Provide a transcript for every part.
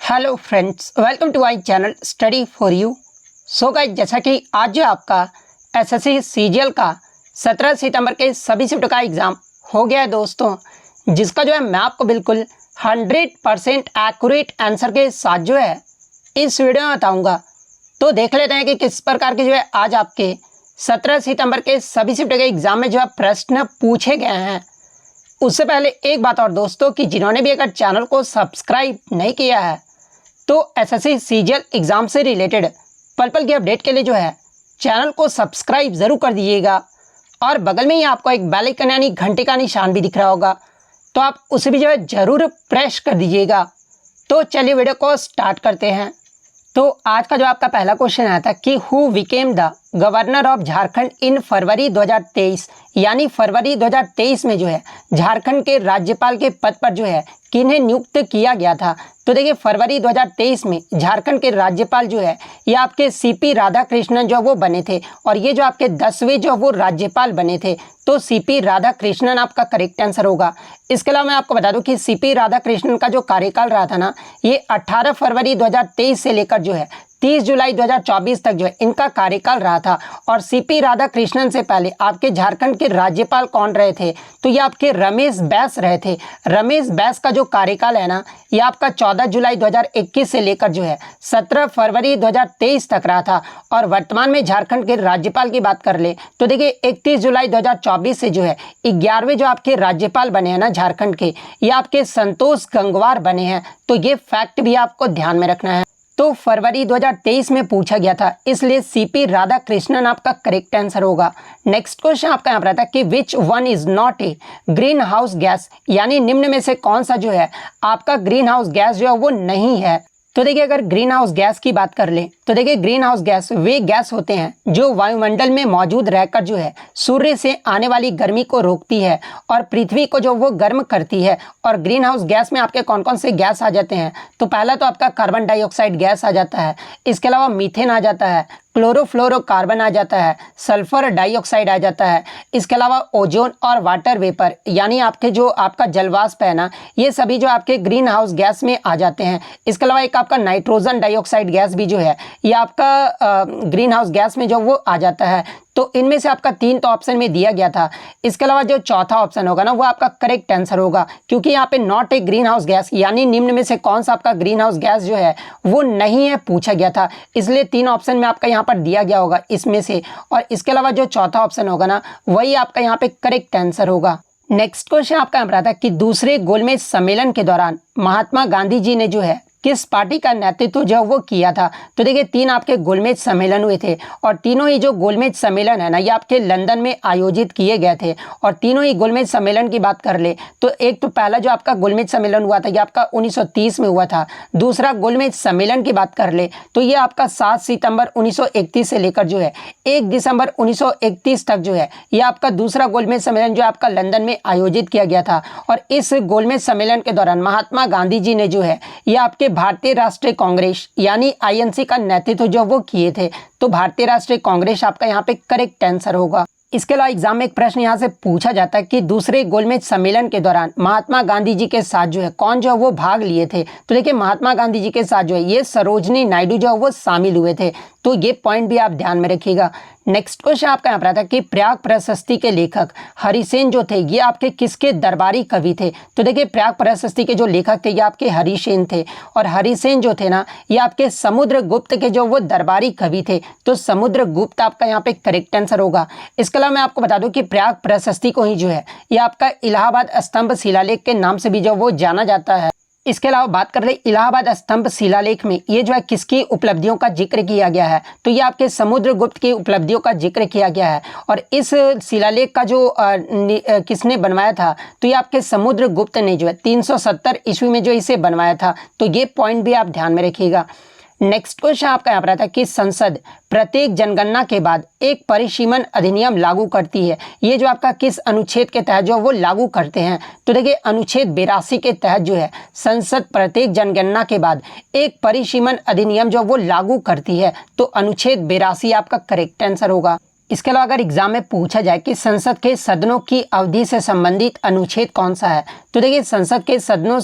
Hello friends, welcome to my channel study for you. So guys, जैसा कि आज जो आपका एसएससी सीजीएल का 17 सितंबर के सभी शिफ्ट का एग्ज़ाम हो गया है दोस्तों, जिसका जो है मैं आपको बिल्कुल 100% एक्यूरेट आंसर के साथ जो है इस वीडियो में बताऊंगा। तो देख लेते हैं कि किस प्रकार के जो है आज आपके 17 सितंबर के सभी शिफ्ट के एग्ज़ाम में जो है प्रश्न पूछे गए हैं। उससे पहले एक बात और दोस्तों, कि जिन्होंने भी अगर चैनल को सब्सक्राइब नहीं किया है तो एसएससी सीजीएल एग्ज़ाम से रिलेटेड पल पल की अपडेट के लिए जो है चैनल को सब्सक्राइब ज़रूर कर दीजिएगा। और बगल में ही आपको एक बेल आइकन यानी घंटे का निशान भी दिख रहा होगा, तो आप उसे भी जो है ज़रूर प्रेस कर दीजिएगा। तो चलिए वीडियो को स्टार्ट करते हैं। तो आज का जो आपका पहला क्वेश्चन आया था कि who became the governor of Jharkhand in February 2023, यानी फरवरी 2023 में जो है झारखंड के राज्यपाल के पद पर जो है किन्हें नियुक्त किया गया था। तो देखिए, फरवरी 2023 में झारखंड के राज्यपाल जो है ये आपके सीपी राधाकृष्णन जो वो बने थे, और ये जो आपके 10वें जो वो राज्यपाल बने थे। तो सीपी राधाकृष्णन आपका करेक्ट आंसर होगा। इसके अलावा मैं आपको बता दूं कि सीपी राधाकृष्णन का जो कार्यकाल रहा था ना, ये 18 फरवरी 2023 से लेकर जो है 30 जुलाई 2024 तक जो है इनका कार्यकाल रहा था। और सीपी राधाकृष्णन से पहले आपके झारखंड के राज्यपाल कौन रहे थे, तो ये आपके रमेश बैस रहे थे। रमेश बैस का जो कार्यकाल है ना, ये आपका 14 जुलाई 2021 से लेकर जो है 17 फरवरी 2023 तक रहा था। और वर्तमान में झारखंड के राज्यपाल की बात कर ले तो देखिए 31 जुलाई 2024 से जो है 11वें जो आपके राज्यपाल बने हैं ना झारखंड के, ये आपके संतोष गंगवार बने हैं। तो ये फैक्ट भी आपको ध्यान में रखना है। तो फरवरी 2023 में पूछा गया था, इसलिए सीपी राधाकृष्णन आपका करेक्ट आंसर होगा। नेक्स्ट क्वेश्चन आपका यहाँ पर आता है कि which one is not a green house gas, यानी निम्न में से कौन सा जो है आपका ग्रीन हाउस गैस जो है वो नहीं है। तो देखिए, अगर ग्रीन हाउस गैस की बात कर ले तो देखिए ग्रीन हाउस गैस वे गैस होते हैं जो वायुमंडल में मौजूद रहकर जो है सूर्य से आने वाली गर्मी को रोकती है और पृथ्वी को जो वो गर्म करती है। और ग्रीन हाउस गैस में आपके कौन कौन से गैस आ जाते हैं, तो पहला तो आपका कार्बन डाइऑक्साइड गैस आ जाता है, इसके अलावा मीथेन आ जाता है, क्लोरोफ्लोरोकार्बन आ जाता है, सल्फर डाइऑक्साइड आ जाता है, इसके अलावा ओजोन और वाटर वेपर यानी आपके जो आपका जलवाष्प है ना, ये सभी जो आपके ग्रीन हाउस गैस में आ जाते हैं। इसके अलावा एक आपका नाइट्रोजन डाइऑक्साइड गैस भी जो है ये आपका ग्रीन हाउस गैस में जो वो आ जाता है। तो इनमें से आपका 3 तो ऑप्शन में दिया गया था। इसके अलावा जो चौथा ऑप्शन होगा ना, वो आपका करेक्ट आंसर होगा, क्योंकि यहाँ पे not a green house gas यानी निम्न में से कौन सा आपका ग्रीन हाउस गैस जो है वो नहीं है पूछा गया था, इसलिए 3 ऑप्शन में आपका यहाँ पर दिया गया होगा इसमें से। और इसके अलावा जो चौथा ऑप्शन होगा ना, वही आपका यहाँ पे करेक्ट आंसर होगा। नेक्स्ट क्वेश्चन आपका यहाँ पर आता है कि दूसरे गोलमेज सम्मेलन के दौरान महात्मा गांधी जी ने जो है किस पार्टी का नेतृत्व जो वो किया था। तो देखिए 3 आपके गोलमेज सम्मेलन हुए थे, और तीनों ही जो गोलमेज सम्मेलन है ना, ये आपके लंदन में आयोजित किए गए थे। और तीनों ही गोलमेज सम्मेलन की बात कर ले तो एक तो पहला जो आपका गोलमेज सम्मेलन हुआ था ये आपका 1930 में हुआ था। दूसरा गोलमेज सम्मेलन की बात कर ले तो ये आपका 7 सितंबर 1931 से लेकर जो है 1 दिसंबर 1931 तक जो है ये आपका दूसरा गोलमेज सम्मेलन जो आपका लंदन में आयोजित किया गया था। और इस गोलमेज सम्मेलन के दौरान महात्मा गांधी जी ने जो है ये आपके भारतीय राष्ट्रीय कांग्रेस यानी आईएनसी का नेतृत्व जो वो किए थे। तो भारतीय राष्ट्रीय कांग्रेस आपका यहाँ पे करेक्ट आंसर होगा। इसके अलावा एग्जाम में एक प्रश्न यहाँ से पूछा जाता है कि दूसरे गोलमेज सम्मेलन के दौरान महात्मा गांधी जी के साथ जो है कौन जो है वो भाग लिए थे। तो देखिए महात्मा गांधी जी के साथ जो है ये सरोजनी नायडू जो है वो शामिल हुए थे। तो ये पॉइंट भी आप ध्यान में रखिएगा। नेक्स्ट क्वेश्चन आपका यहाँ पर आता है कि प्रयाग प्रशस्ति के लेखक हरिसेन जो थे ये आपके किसके दरबारी कवि थे। तो देखिए प्रयाग प्रशस्ति के जो लेखक थे ये आपके हरिसेन थे, और हरिसेन जो थे ना ये आपके समुद्रगुप्त के जो वो दरबारी कवि थे। तो समुद्रगुप्त आपका यहाँ पे करेक्ट आंसर होगा। इसके अलावा मैं आपको बता दूं कि प्रयाग प्रशस्ति को ही जो है ये आपका इलाहाबाद स्तंभ शिलालेख के नाम से भी जो वो जाना जाता है। इसके अलावा बात कर ले इलाहाबाद स्तंभ शिलालेख में ये जो है किसकी उपलब्धियों का जिक्र किया गया है, तो ये आपके समुद्रगुप्त की उपलब्धियों का जिक्र किया गया है। और इस शिलालेख का जो किसने बनवाया था, तो ये आपके समुद्रगुप्त ने जो है 370 ईस्वी में जो इसे बनवाया था। तो ये पॉइंट भी आप ध्यान में रखिएगा। नेक्स्ट क्वेश्चन आपका यहाँ पर आता है कि संसद प्रत्येक जनगणना के बाद एक परिसीमन अधिनियम लागू करती है, ये जो आपका किस अनुच्छेद के तहत जो वो लागू करते हैं। तो देखिए अनुच्छेद 82 के तहत जो है संसद प्रत्येक जनगणना के बाद एक परिसीमन अधिनियम जो वो लागू करती है। तो अनुच्छेद 82 आपका करेक्ट आंसर होगा। इसके अलावा अगर एग्जाम में पूछा जाए कि संसद के सदनों की अवधि से संबंधित अनुच्छेद कौन सा है, तो देखिए संसद के सदनों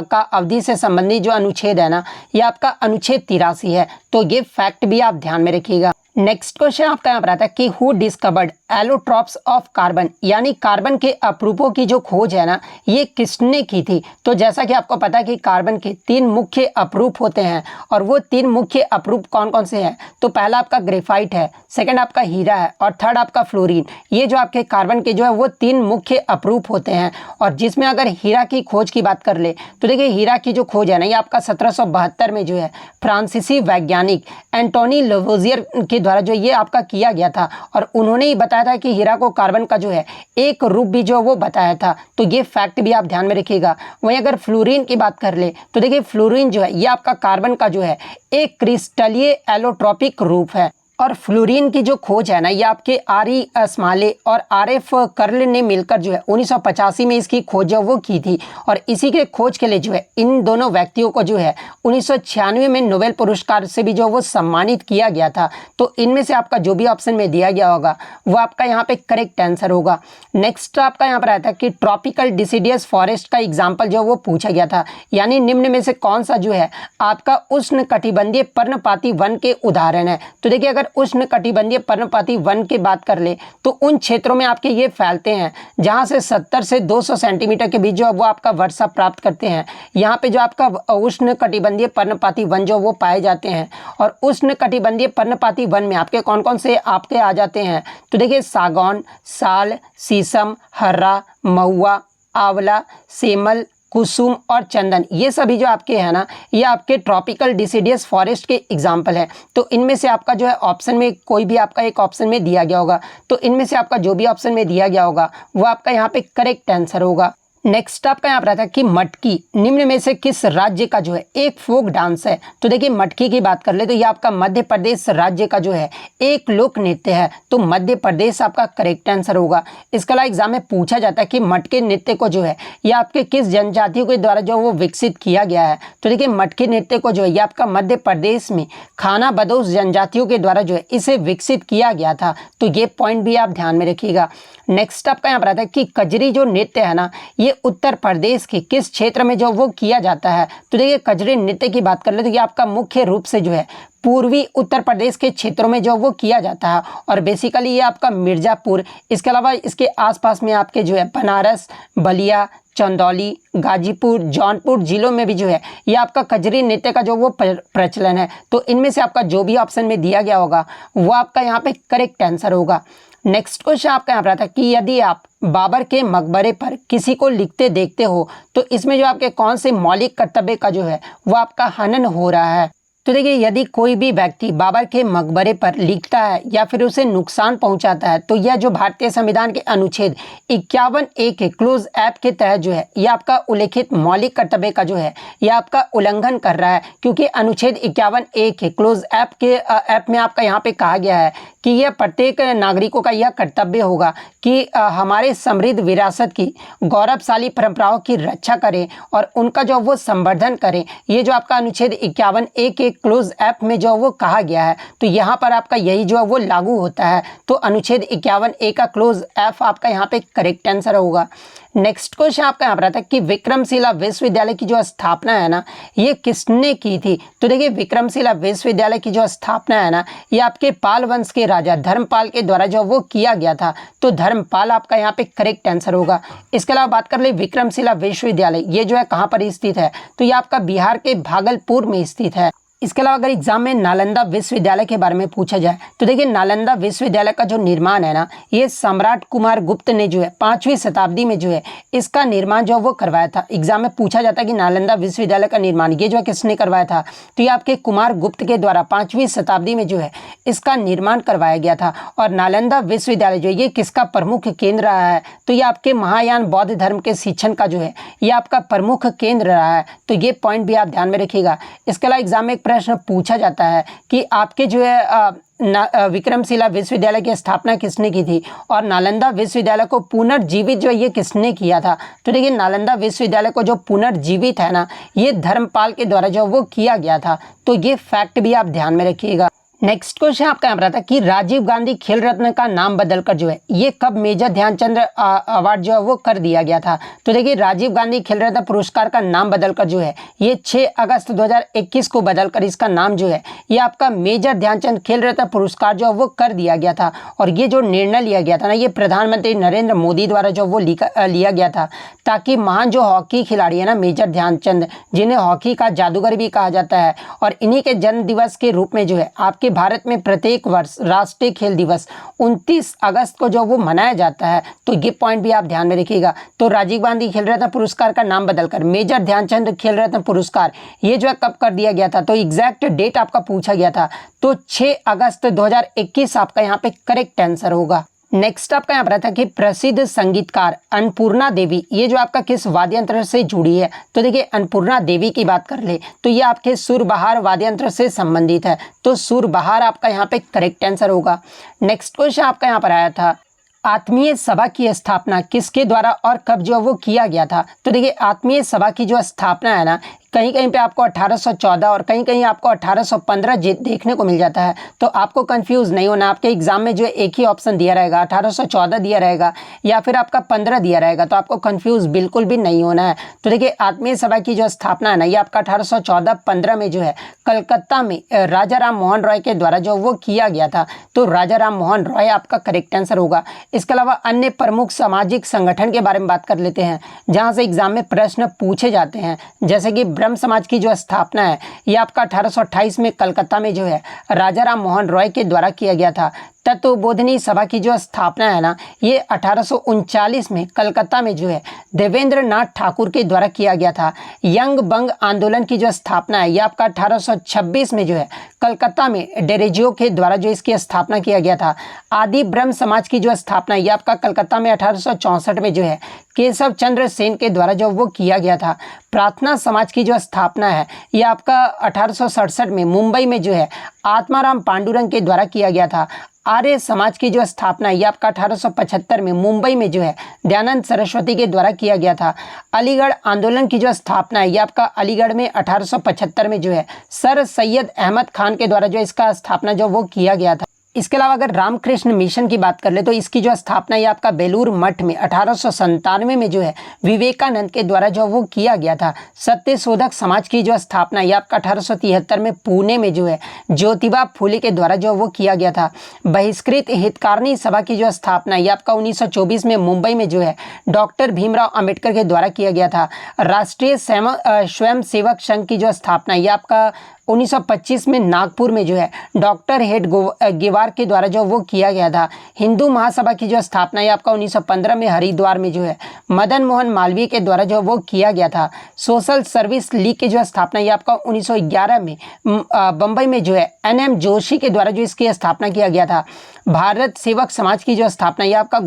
का अवधि से संबंधित जो अनुच्छेद है ना, ये आपका अनुच्छेद 83 है। तो ये फैक्ट भी आप ध्यान में रखिएगा। नेक्स्ट क्वेश्चन आपका यहाँ पर आता है कि who discovered allotropes of carbon, यानी कार्बन के अपरूपों की जो खोज है ना, ये किसने की थी। तो जैसा कि आपको पता है कि कार्बन के 3 मुख्य अपरूप होते हैं, और वो 3 मुख्य अपरूप कौन कौन से हैं। तो पहला आपका ग्रेफाइट है, सेकंड आपका हीरा है, और थर्ड आपका फ्लोरीन। ये जो आपके कार्बन के जो है वो 3 मुख्य अपरूप होते हैं। और जिसमें अगर हीरा की खोज की बात कर ले, तो देखिए हीरा की जो खोज है ना, ये आपका 1772 में जो है फ्रांसीसी वैज्ञानिक एंटोनी लेवोजियर के द्वारा जो ये आपका किया गया था। और उन्होंने ही बताया था कि हीरा को कार्बन का जो है एक रूप भी जो वो बताया था। तो ये फैक्ट भी आप ध्यान में रखिएगा। वहीं अगर फ्लोरीन की बात कर ले, तो देखिए फ्लोरीन जो है ये आपका कार्बन का जो है एक क्रिस्टलीय एलोट्रॉपिक रूप है। और फ्लोरीन की जो खोज है ना, ये आपके आर.ई. स्माले और आर.एफ. कर्ल ने मिलकर जो है 1985 में इसकी खोज जो वो की थी। और इसी के खोज के लिए जो है इन दोनों व्यक्तियों को जो है 1996 में नोबेल पुरस्कार से भी जो वो सम्मानित किया गया था। तो इनमें से आपका जो भी ऑप्शन में दिया गया होगा वो आपका यहाँ पे करेक्ट आंसर होगा। नेक्स्ट आपका यहाँ पर आता है कि ट्रॉपिकल डिसिडियस फॉरेस्ट का एग्जाम्पल जो वो पूछा गया था, यानी निम्न में से कौन सा जो है आपका उष्ण कटिबंधीय पर्णपाती वन के उदाहरण है। तो देखिए अगर उष्ण कटिबंधीय पर्णपाती वन की बात कर ले, तो उन क्षेत्रों में आपके ये फैलते हैं जहां से 70 से 200 सेंटीमीटर के बीच जो वो आपका वर्षा प्राप्त करते हैं। यहाँ पे जो आपका उष्ण कटिबंधीय पर्णपाती वन जो वो पाए जाते हैं। और उष्ण कटिबंधीय पर्णपाती वन में आपके कौन कौन से आपके आ जाते हैं, तो देखिए सागौन, साल, शीशम, हर्रा, महुआ, आंवला, सेमल, कुसुम और चंदन, ये सभी जो आपके हैं ना, ये आपके ट्रॉपिकल डिसिडियस फॉरेस्ट के एग्जाम्पल है। तो इनमें से आपका जो है ऑप्शन में कोई भी आपका एक ऑप्शन में दिया गया होगा, तो इनमें से आपका जो भी ऑप्शन में दिया गया होगा वो आपका यहाँ पे करेक्ट आंसर होगा। नेक्स्ट आपका यहाँ पर आता है कि मटकी निम्न में से किस राज्य का जो है एक फोक डांस है। तो देखिए मटकी की बात कर ले तो ये आपका मध्य प्रदेश राज्य का जो है एक लोक नृत्य है। तो मध्य प्रदेश आपका करेक्ट आंसर होगा। इसके अलावा एग्जाम में पूछा जाता है कि मटके नृत्य को जो है ये आपके किस जनजातियों के द्वारा जो वो विकसित किया गया है। तो देखिए मटकी नृत्य को जो है ये आपका मध्य प्रदेश में खाना बदोश जनजातियों के द्वारा जो है इसे विकसित किया गया था। तो ये पॉइंट भी आप ध्यान में रखिएगा। नेक्स्ट आपका यहाँ पर आता है कि कजरी जो नृत्य है ना, ये उत्तर प्रदेश के किस क्षेत्र में जो वो किया जाता है। तो देखिए कजरी नृत्य की बात कर ले तो ये आपका मुख्य रूप से जो है पूर्वी उत्तर प्रदेश के क्षेत्रों में जो वो किया जाता है। और बेसिकली ये आपका मिर्ज़ापुर, इसके अलावा इसके आसपास में आपके जो है बनारस, बलिया, चंदौली, गाजीपुर, जौनपुर जिलों में भी जो है ये आपका कजरी नृत्य का जो वो प्रचलन है। तो इनमें से आपका जो भी ऑप्शन में दिया गया होगा वो आपका यहाँ पे करेक्ट आंसर होगा। नेक्स्ट क्वेश्चन आपका यहाँ पर आता है कि यदि आप बाबर के मकबरे पर किसी को लिखते देखते हो, तो इसमें जो आपके कौन से मौलिक कर्तव्य का जो है वो आपका हनन हो रहा है। तो देखिए यदि कोई भी व्यक्ति बाबर के मकबरे पर लिखता है या फिर उसे नुकसान पहुंचाता है, तो यह जो भारतीय संविधान के अनुच्छेद 51(a) के क्लोज ऐप के तहत जो है यह आपका उल्लेखित मौलिक कर्तव्य का जो है यह आपका उल्लंघन कर रहा है। क्योंकि अनुच्छेद 51(a) के क्लोज ऐप में आपका यहाँ पे कहा गया है कि यह प्रत्येक नागरिकों का यह कर्तव्य होगा कि हमारे समृद्ध विरासत की गौरवशाली परंपराओं की रक्षा करें और उनका जो वो संवर्धन करें। ये जो आपका अनुच्छेद 51(a) के क्लोज ऐप में जो वो कहा गया है, तो यहाँ पर आपका यही जो है वो लागू होता है। तो अनुच्छेद 51(a) का क्लोज ऐप आपका यहाँ पे करेक्ट आंसर होगा। नेक्स्ट क्वेश्चन आपका यहाँ पर आता है कि विक्रमशिला विश्वविद्यालय की जो स्थापना है ना, ये किसने की थी। तो देखिए विक्रमशिला विश्वविद्यालय की जो स्थापना है ना, ये आपके पाल वंश के राजा धर्मपाल के द्वारा जो वो किया गया था। तो धर्मपाल आपका यहाँ पे करेक्ट आंसर होगा। इसके अलावा बात कर ले विक्रमशिला विश्वविद्यालय ये जो है कहाँ पर स्थित है, तो ये आपका बिहार के भागलपुर में स्थित है। इसके अलावा अगर एग्जाम में नालंदा विश्वविद्यालय के बारे में पूछा जाए, तो देखिए नालंदा विश्वविद्यालय का जो निर्माण है ना, ये सम्राट कुमार गुप्त ने जो है 5वीं शताब्दी में जो है इसका निर्माण जो वो करवाया था। एग्जाम में पूछा जाता है कि नालंदा विश्वविद्यालय का निर्माण ये जो है किसने करवाया था, तो ये आपके कुमार गुप्त के द्वारा 5वीं शताब्दी में जो है इसका निर्माण करवाया गया था। और नालंदा विश्वविद्यालय जो ये किसका प्रमुख केंद्र रहा है, तो ये आपके महायान बौद्ध धर्म के शिक्षण का जो है ये आपका प्रमुख केंद्र रहा है। तो ये पॉइंट भी आप ध्यान में रखिएगा। इसके अलावा एग्जाम में प्रश्न पूछा जाता है कि आपके जो है विक्रमशिला विश्वविद्यालय की स्थापना किसने की थी और नालंदा विश्वविद्यालय को पुनर्जीवित जो ये किसने किया था। तो देखिए नालंदा विश्वविद्यालय को जो पुनर्जीवित है ना, ये धर्मपाल के द्वारा जो वो किया गया था। तो ये फैक्ट भी आप ध्यान में रखिएगा। नेक्स्ट क्वेश्चन आपका यहाँ पर आता है कि राजीव गांधी खेल रत्न का नाम बदलकर जो है ये कब मेजर ध्यानचंद अवार्ड जो है वो कर दिया गया था। तो देखिए राजीव गांधी खेल रत्न पुरस्कार का नाम बदलकर जो है ये 6 अगस्त 2021 को बदलकर इसका नाम जो है ये आपका मेजर ध्यानचंद खेल रत्न पुरस्कार जो है वो कर दिया गया था। और ये जो निर्णय लिया गया था ना ये प्रधानमंत्री नरेंद्र मोदी द्वारा जो वो लिया गया था, ताकि महान जो हॉकी खिलाड़ी है ना मेजर ध्यानचंद, जिन्हें हॉकी का जादूगर भी कहा जाता है, और इन्हीं के जन्म दिवस के रूप में जो है आपके भारत में प्रत्येक वर्ष राष्ट्रीय खेल दिवस 29 अगस्त को जो वो मनाया जाता है। तो ये पॉइंट भी आप ध्यान में रखिएगा। तो राजीव गांधी खेल रत्न पुरस्कार का नाम बदलकर मेजर ध्यानचंद खेल रत्न पुरस्कार ये जो है कब कर दिया गया था, तो एग्जैक्ट डेट आपका पूछा गया था, तो 6 अगस्त 2021 आपका यहाँ पे करेक्ट आंसर होगा। नेक्स्ट आपका यहाँ पर आता है कि प्रसिद्ध संगीतकार अन्नपूर्णा देवी ये जो आपका किस वाद्य यंत्र से जुड़ी है। तो देखिए अन्नपूर्णा देवी की बात कर ले तो ये आपके सुरबहार वाद्य यंत्र से संबंधित है, तो सुरबहार आपका यहाँ पे करेक्ट आंसर होगा। नेक्स्ट क्वेश्चन आपका यहाँ पर आया था आत्मीय सभा की स्थापना किसके द्वारा और कब जो वो किया गया था। तो देखिए आत्मीय सभा की जो स्थापना है ना कहीं कहीं पे आपको 1814 और कहीं कहीं आपको 1815 देखने को मिल जाता है। तो आपको कंफ्यूज नहीं होना, आपके एग्जाम में जो है एक ही ऑप्शन दिया रहेगा, 1814 दिया रहेगा या फिर आपका 15 दिया रहेगा, तो आपको कंफ्यूज बिल्कुल भी नहीं होना है। तो देखिए आत्मीय सभा की जो स्थापना है ना ये आपका 1814-15 में जो है कलकत्ता में राजा राम मोहन रॉय के द्वारा जो वो किया गया था। तो राजा राम मोहन रॉय आपका करेक्ट आंसर होगा। इसके अलावा अन्य प्रमुख सामाजिक संगठन के बारे में बात कर लेते हैं जहाँ से एग्जाम में प्रश्न पूछे जाते हैं, जैसे कि ब्रह्म समाज की जो स्थापना है ये आपका 1828 में कलकत्ता में जो है राजा राम मोहन रॉय के द्वारा किया गया था। तत्वबोधिनी सभा की जो स्थापना है ना ये 1839 में कलकत्ता में जो है देवेंद्र नाथ ठाकुर के द्वारा किया गया था। यंग बंग आंदोलन की जो स्थापना है ये आपका 1826 में जो है कलकत्ता में डेरेजियो के द्वारा जो इसकी स्थापना किया गया था। आदि ब्रह्म समाज की जो स्थापना ये आपका कलकत्ता में 1864 में जो है केशव चंद्र सेन के द्वारा जो वो किया गया था। प्रार्थना समाज की जो स्थापना है ये आपका 1867 में मुंबई में जो है आत्माराम पांडुरंग के द्वारा किया गया था। आर्य समाज की जो स्थापना ये आपका 1875 में मुंबई में जो है दयानंद सरस्वती के द्वारा किया गया था। अलीगढ़ आंदोलन की जो स्थापना है ये आपका अलीगढ़ में 1875 में जो है सर सैयद अहमद खान के द्वारा जो इसका स्थापना जो वो किया गया था। इसके अलावा अगर रामकृष्ण मिशन की बात कर ले तो इसकी जो स्थापना ये आपका बेलूर मठ में 1897 में जो है विवेकानंद के द्वारा जो वो किया गया था। सत्य शोधक समाज की जो स्थापना ये आपका 1873 में पुणे में जो है ज्योतिबा फूले के द्वारा जो वो किया गया था। बहिष्कृत हितकारिणी सभा की जो स्थापना ये आपका 1924 में मुंबई में जो है डॉक्टर भीमराव अंबेडकर के द्वारा किया गया था। राष्ट्रीय स्वयं सेवक संघ की जो स्थापना ये आपका 1925 में नागपुर में जो है डॉक्टर हेड गेवार के द्वारा जो वो किया गया था। हिंदू महासभा की जो स्थापना है आपका 1915 में हरिद्वार में जो है मदन मोहन मालवीय के द्वारा जो वो किया गया था। सोशल सर्विस लीग की जो स्थापना ये आपका 1911 में बम्बई में जो है NM जोशी के द्वारा जो इसकी स्थापना किया गया था। भारत सेवक समाज की जो स्थापना ये आपका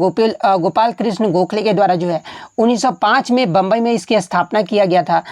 गोपाल कृष्ण गोखले के द्वारा जो है 1905 में बम्बई में इसकी स्थापना किया गया था।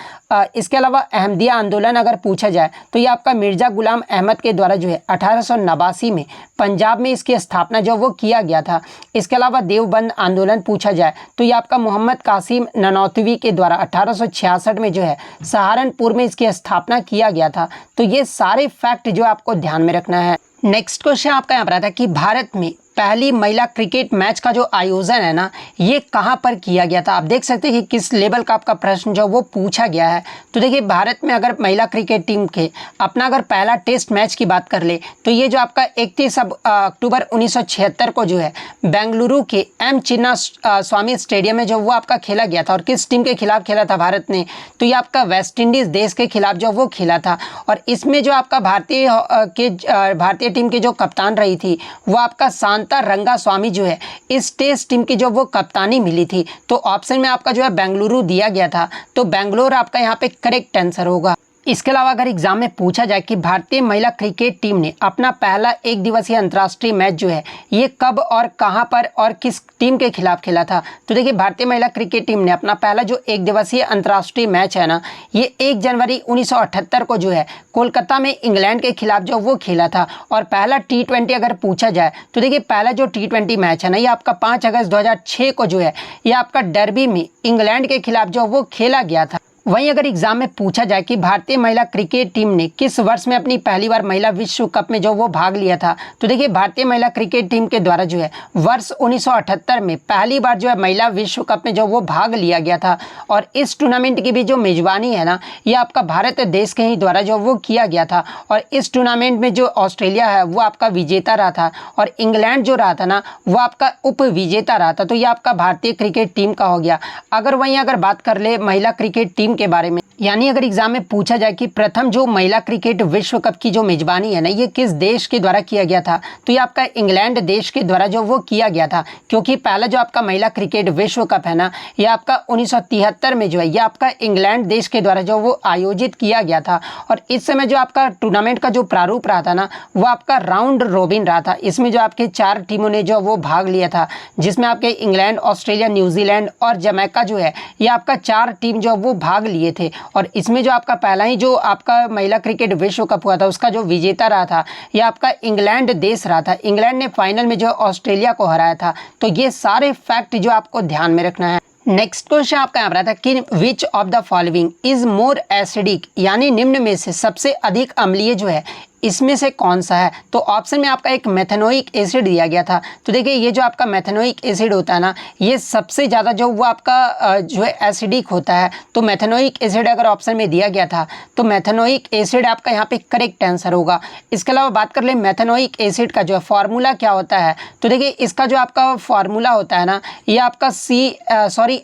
इसके अलावा अहमदिया आंदोलन अगर पूछा जाए तो ये आपका मिर्जा गुलाम अहमद के द्वारा जो है 1889 में पंजाब में इसकी स्थापना जो वो किया गया था। इसके अलावा देवबंद आंदोलन पूछा जाए तो ये आपका मोहम्मद कासिम ननौतवी के द्वारा 1866 में जो है सहारनपुर में इसकी स्थापना किया गया था। तो ये सारे फैक्ट जो आपको ध्यान में रखना है। नेक्स्ट क्वेश्चन आपका यहाँ पर आता है कि भारत में पहली महिला क्रिकेट मैच का जो आयोजन है ना ये कहाँ पर किया गया था। आप देख सकते हैं कि किस लेवल का आपका प्रश्न जो वो पूछा गया है। तो देखिए भारत में अगर महिला क्रिकेट टीम के अपना अगर पहला टेस्ट मैच की बात कर ले तो ये जो आपका 31 अक्टूबर 1976 को जो है बेंगलुरु के M चिन्ना स्वामी स्टेडियम में जो वो आपका खेला गया था। और किस टीम के खिलाफ खेला था भारत ने, तो ये आपका वेस्ट इंडीज देश के खिलाफ जो वो खेला था। और इसमें जो आपका भारतीय टीम की जो कप्तान रही थी वो आपका शांता रंगा स्वामी जो है इस टेस्ट टीम की जो वो कप्तानी मिली थी। तो ऑप्शन में आपका जो है बेंगलुरु दिया गया था, तो बेंगलोर आपका यहाँ पे करेक्ट आंसर होगा। इसके अलावा अगर एग्जाम में पूछा जाए कि भारतीय महिला क्रिकेट टीम ने अपना पहला एक दिवसीय अंतर्राष्ट्रीय मैच जो है ये कब और कहां पर और किस टीम के खिलाफ खेला था, तो देखिए भारतीय महिला क्रिकेट टीम ने अपना पहला जो एक दिवसीय अंतर्राष्ट्रीय मैच है ना ये 1 जनवरी 1978 को जो है कोलकाता में इंग्लैंड के खिलाफ जो वो खेला था। और पहला T20 अगर पूछा जाए तो देखिए पहला जो T20 मैच है ना ये आपका 5 अगस्त 2006 को जो है ये आपका डर्बी में इंग्लैंड के खिलाफ जो वो खेला गया था। वहीं अगर एग्जाम में पूछा जाए कि भारतीय महिला क्रिकेट टीम ने किस वर्ष में अपनी पहली बार महिला विश्व कप में जो वो भाग लिया था, तो देखिए भारतीय महिला क्रिकेट टीम के द्वारा जो है वर्ष 1978 में पहली बार जो है महिला विश्व कप में जो वो भाग लिया गया था। और इस टूर्नामेंट की भी जो मेजबानी है ना, ये आपका भारत देश के ही द्वारा जो वो किया गया था। और इस टूर्नामेंट में जो ऑस्ट्रेलिया है वो आपका विजेता रहा था और इंग्लैंड जो रहा था ना वो आपका उप विजेता रहा था। तो ये आपका भारतीय क्रिकेट टीम का हो गया। अगर बात कर ले महिला क्रिकेट टीम के बारे में, यानी अगर एग्जाम में पूछा जाए कि प्रथम जो महिला क्रिकेट विश्व कप की जो मेजबानी है ना ये किस देश के द्वारा किया गया था, तो ये आपका इंग्लैंड देश के द्वारा जो वो किया गया था। क्योंकि पहला जो आपका महिला क्रिकेट विश्व कप है ना ये आपका 1973 में जो है ये आपका इंग्लैंड देश के द्वारा जो वो आयोजित किया गया था। और इस समय जो आपका टूर्नामेंट का जो प्रारूप रहा था ना वो आपका राउंड रोबिन रहा था। इसमें जो आपके 4 टीमों ने जो वो भाग लिया था, जिसमें आपके इंग्लैंड, ऑस्ट्रेलिया, न्यूजीलैंड और जमैका जो है ये आपका 4 टीम जो वो भाग लिए थे। और इसमें जो आपका पहला ही जो आपका महिला क्रिकेट विश्व कप हुआ था उसका जो विजेता रहा था ये आपका इंग्लैंड देश रहा था। इंग्लैंड ने फाइनल में जो ऑस्ट्रेलिया को हराया था। तो ये सारे फैक्ट जो आपको ध्यान में रखना है। नेक्स्ट क्वेश्चन आपका यहाँ पर आता है कि which of the following is more acidic, यानी निम्न में से सबसे अधिक अम्लीय जो है इसमें से कौन सा है। तो ऑप्शन में आपका एक मेथेनोइक एसिड दिया गया था। तो देखिए ये जो आपका मेथेनोइक एसिड होता है ना ये सबसे ज़्यादा जो वो आपका जो है एसिडिक होता है। तो मेथेनोइक एसिड अगर ऑप्शन में दिया गया था तो मेथेनोइक एसिड आपका यहाँ पे करेक्ट आंसर होगा। इसके अलावा बात कर ले मेथेनोइक एसिड का जो है फार्मूला क्या होता है, तो देखिए इसका जो आपका फार्मूला होता है ना ये आपका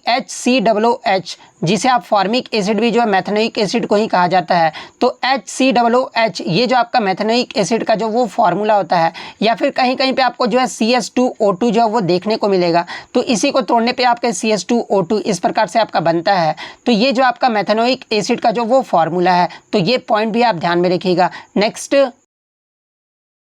HCOOH, जिसे आप फॉर्मिक एसिड भी जो है मेथेनोइक एसिड को ही कहा जाता है। तो HCOOH ये जो आपका मेथेनोइक एसिड का जो वो फार्मूला होता है। या फिर कहीं कहीं पे आपको जो है CH2O2 जो है वो देखने को मिलेगा। तो इसी को तोड़ने पे आपके CH2O2 इस प्रकार से आपका बनता है। तो ये जो आपका मेथेनोइक एसिड का जो वो फार्मूला है। तो ये पॉइंट भी आप ध्यान में रखिएगा। नेक्स्ट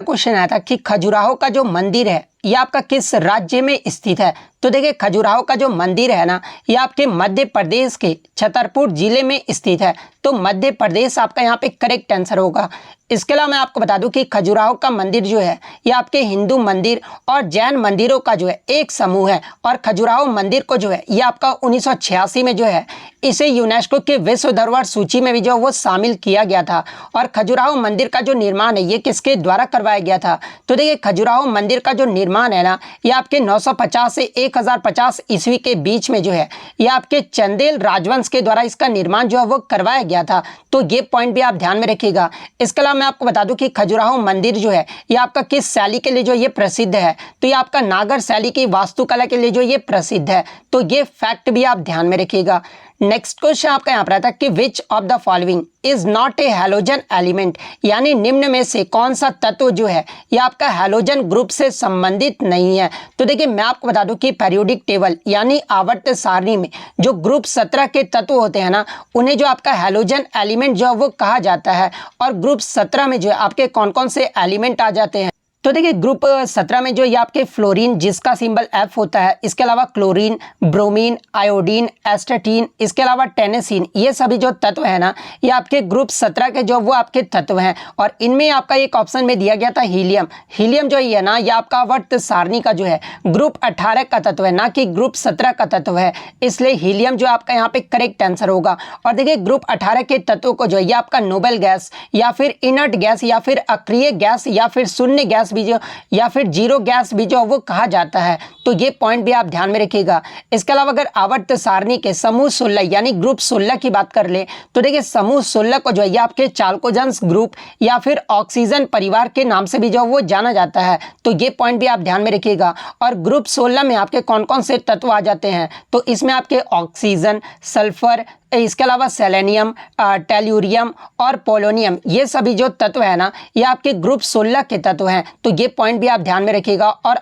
क्वेश्चन आया था कि खजुराहो का जो मंदिर है ये आपका किस राज्य में स्थित है। तो देखिए खजुराहो का जो मंदिर है ना ये आपके मध्य प्रदेश के छतरपुर जिले में स्थित है। तो मध्य प्रदेश आपका यहाँ पे करेक्ट आंसर होगा। इसके अलावा मैं आपको बता दूं कि खजुराहो का मंदिर जो है ये आपके हिंदू मंदिर और जैन मंदिरों का जो है एक समूह है। और खजुराहो मंदिर को जो है ये आपका 1986 में जो है इसे यूनेस्को के विश्व धरोहर सूची में भी जो वो शामिल किया गया था। और खजुराहो मंदिर का जो निर्माण है ये किसके द्वारा करवाया गया था। तो देखिए खजुराहो मंदिर का जो निर्माण है ना ये आपके 950 से 1050 ईस्वी के बीच में जो है ये आपके चंदेल राजवंश के द्वारा इसका निर्माण जो है वो करवाया गया था। तो ये पॉइंट भी आप ध्यान में रखिएगा। इसके अलावा मैं आपको बता दूं कि खजुराहो मंदिर जो है ये आपका किस शैली के लिए जो ये प्रसिद्ध है। तो ये आपका नागर शैली की वास्तुकला के लिए जो ये प्रसिद्ध है। तो ये फैक्ट भी आप ध्यान में रखिएगा। नेक्स्ट क्वेश्चन आपका यहाँ पर आता है कि which of the following is not a halogen element, यानी निम्न में से कौन सा तत्व जो है ये आपका हैलोजन ग्रुप से संबंधित नहीं है। तो देखिए मैं आपको बता दूं कि पीरियोडिक टेबल यानी आवर्त सारणी में जो ग्रुप 17 के तत्व होते हैं ना उन्हें जो आपका हैलोजन एलिमेंट जो है वो कहा जाता है। और ग्रुप 17 में जो है आपके कौन कौन से एलिमेंट आ जाते हैं। तो देखिए ग्रुप 17 में जो ये आपके फ्लोरीन जिसका सिंबल F होता है, इसके अलावा क्लोरीन, ब्रोमीन, आयोडीन, एस्टेटीन, इसके अलावा टेनेसिन, ये सभी जो तत्व है ना ये आपके ग्रुप 17 के जो वो आपके तत्व हैं। और इनमें आपका एक ऑप्शन में दिया गया था हीलियम। हीलियम जो ये है ना ये आपका आवर्त सारणी का जो है ग्रुप 18 का तत्व है, ना कि ग्रुप 17 का तत्व है। इसलिए हीलियम जो आपका यहाँ पे करेक्ट आंसर होगा। और देखिए ग्रुप 18 के तत्वों को जो है ये आपका नोबेल गैस या फिर इनर्ट गैस या फिर अक्रिय गैस या फिर शून्य गैस भी जो या फिर जीरो गैस भी जो वो कहा जाता है। तो ये पॉइंट भी आप ध्यान में रखिएगा। इसके अलावा अगर आवर्त सारणी के समूह 16 यानी ग्रुप 16 की बात कर ले तो देखिए समूह 16 को जो है ये आपके चाल्कोजेंस ग्रुप या फिर ऑक्सीजन परिवार के नाम से भी जो वो जाना जाता है। तो ये पॉइंट भी आप ध्यान में रखिएगा। और ग्रुप 16 में आपके कौन कौन से तत्व आ जाते हैं। तो इसमें आपके ऑक्सीजन, सल्फर, इसके अलावा सेलेनियम, टेल्यूरियम और पोलोनियम, ये सभी जो तत्व है ना ये आपके ग्रुप 16 के तत्व हैं। तो ये पॉइंट भी आप ध्यान में रखिएगा। और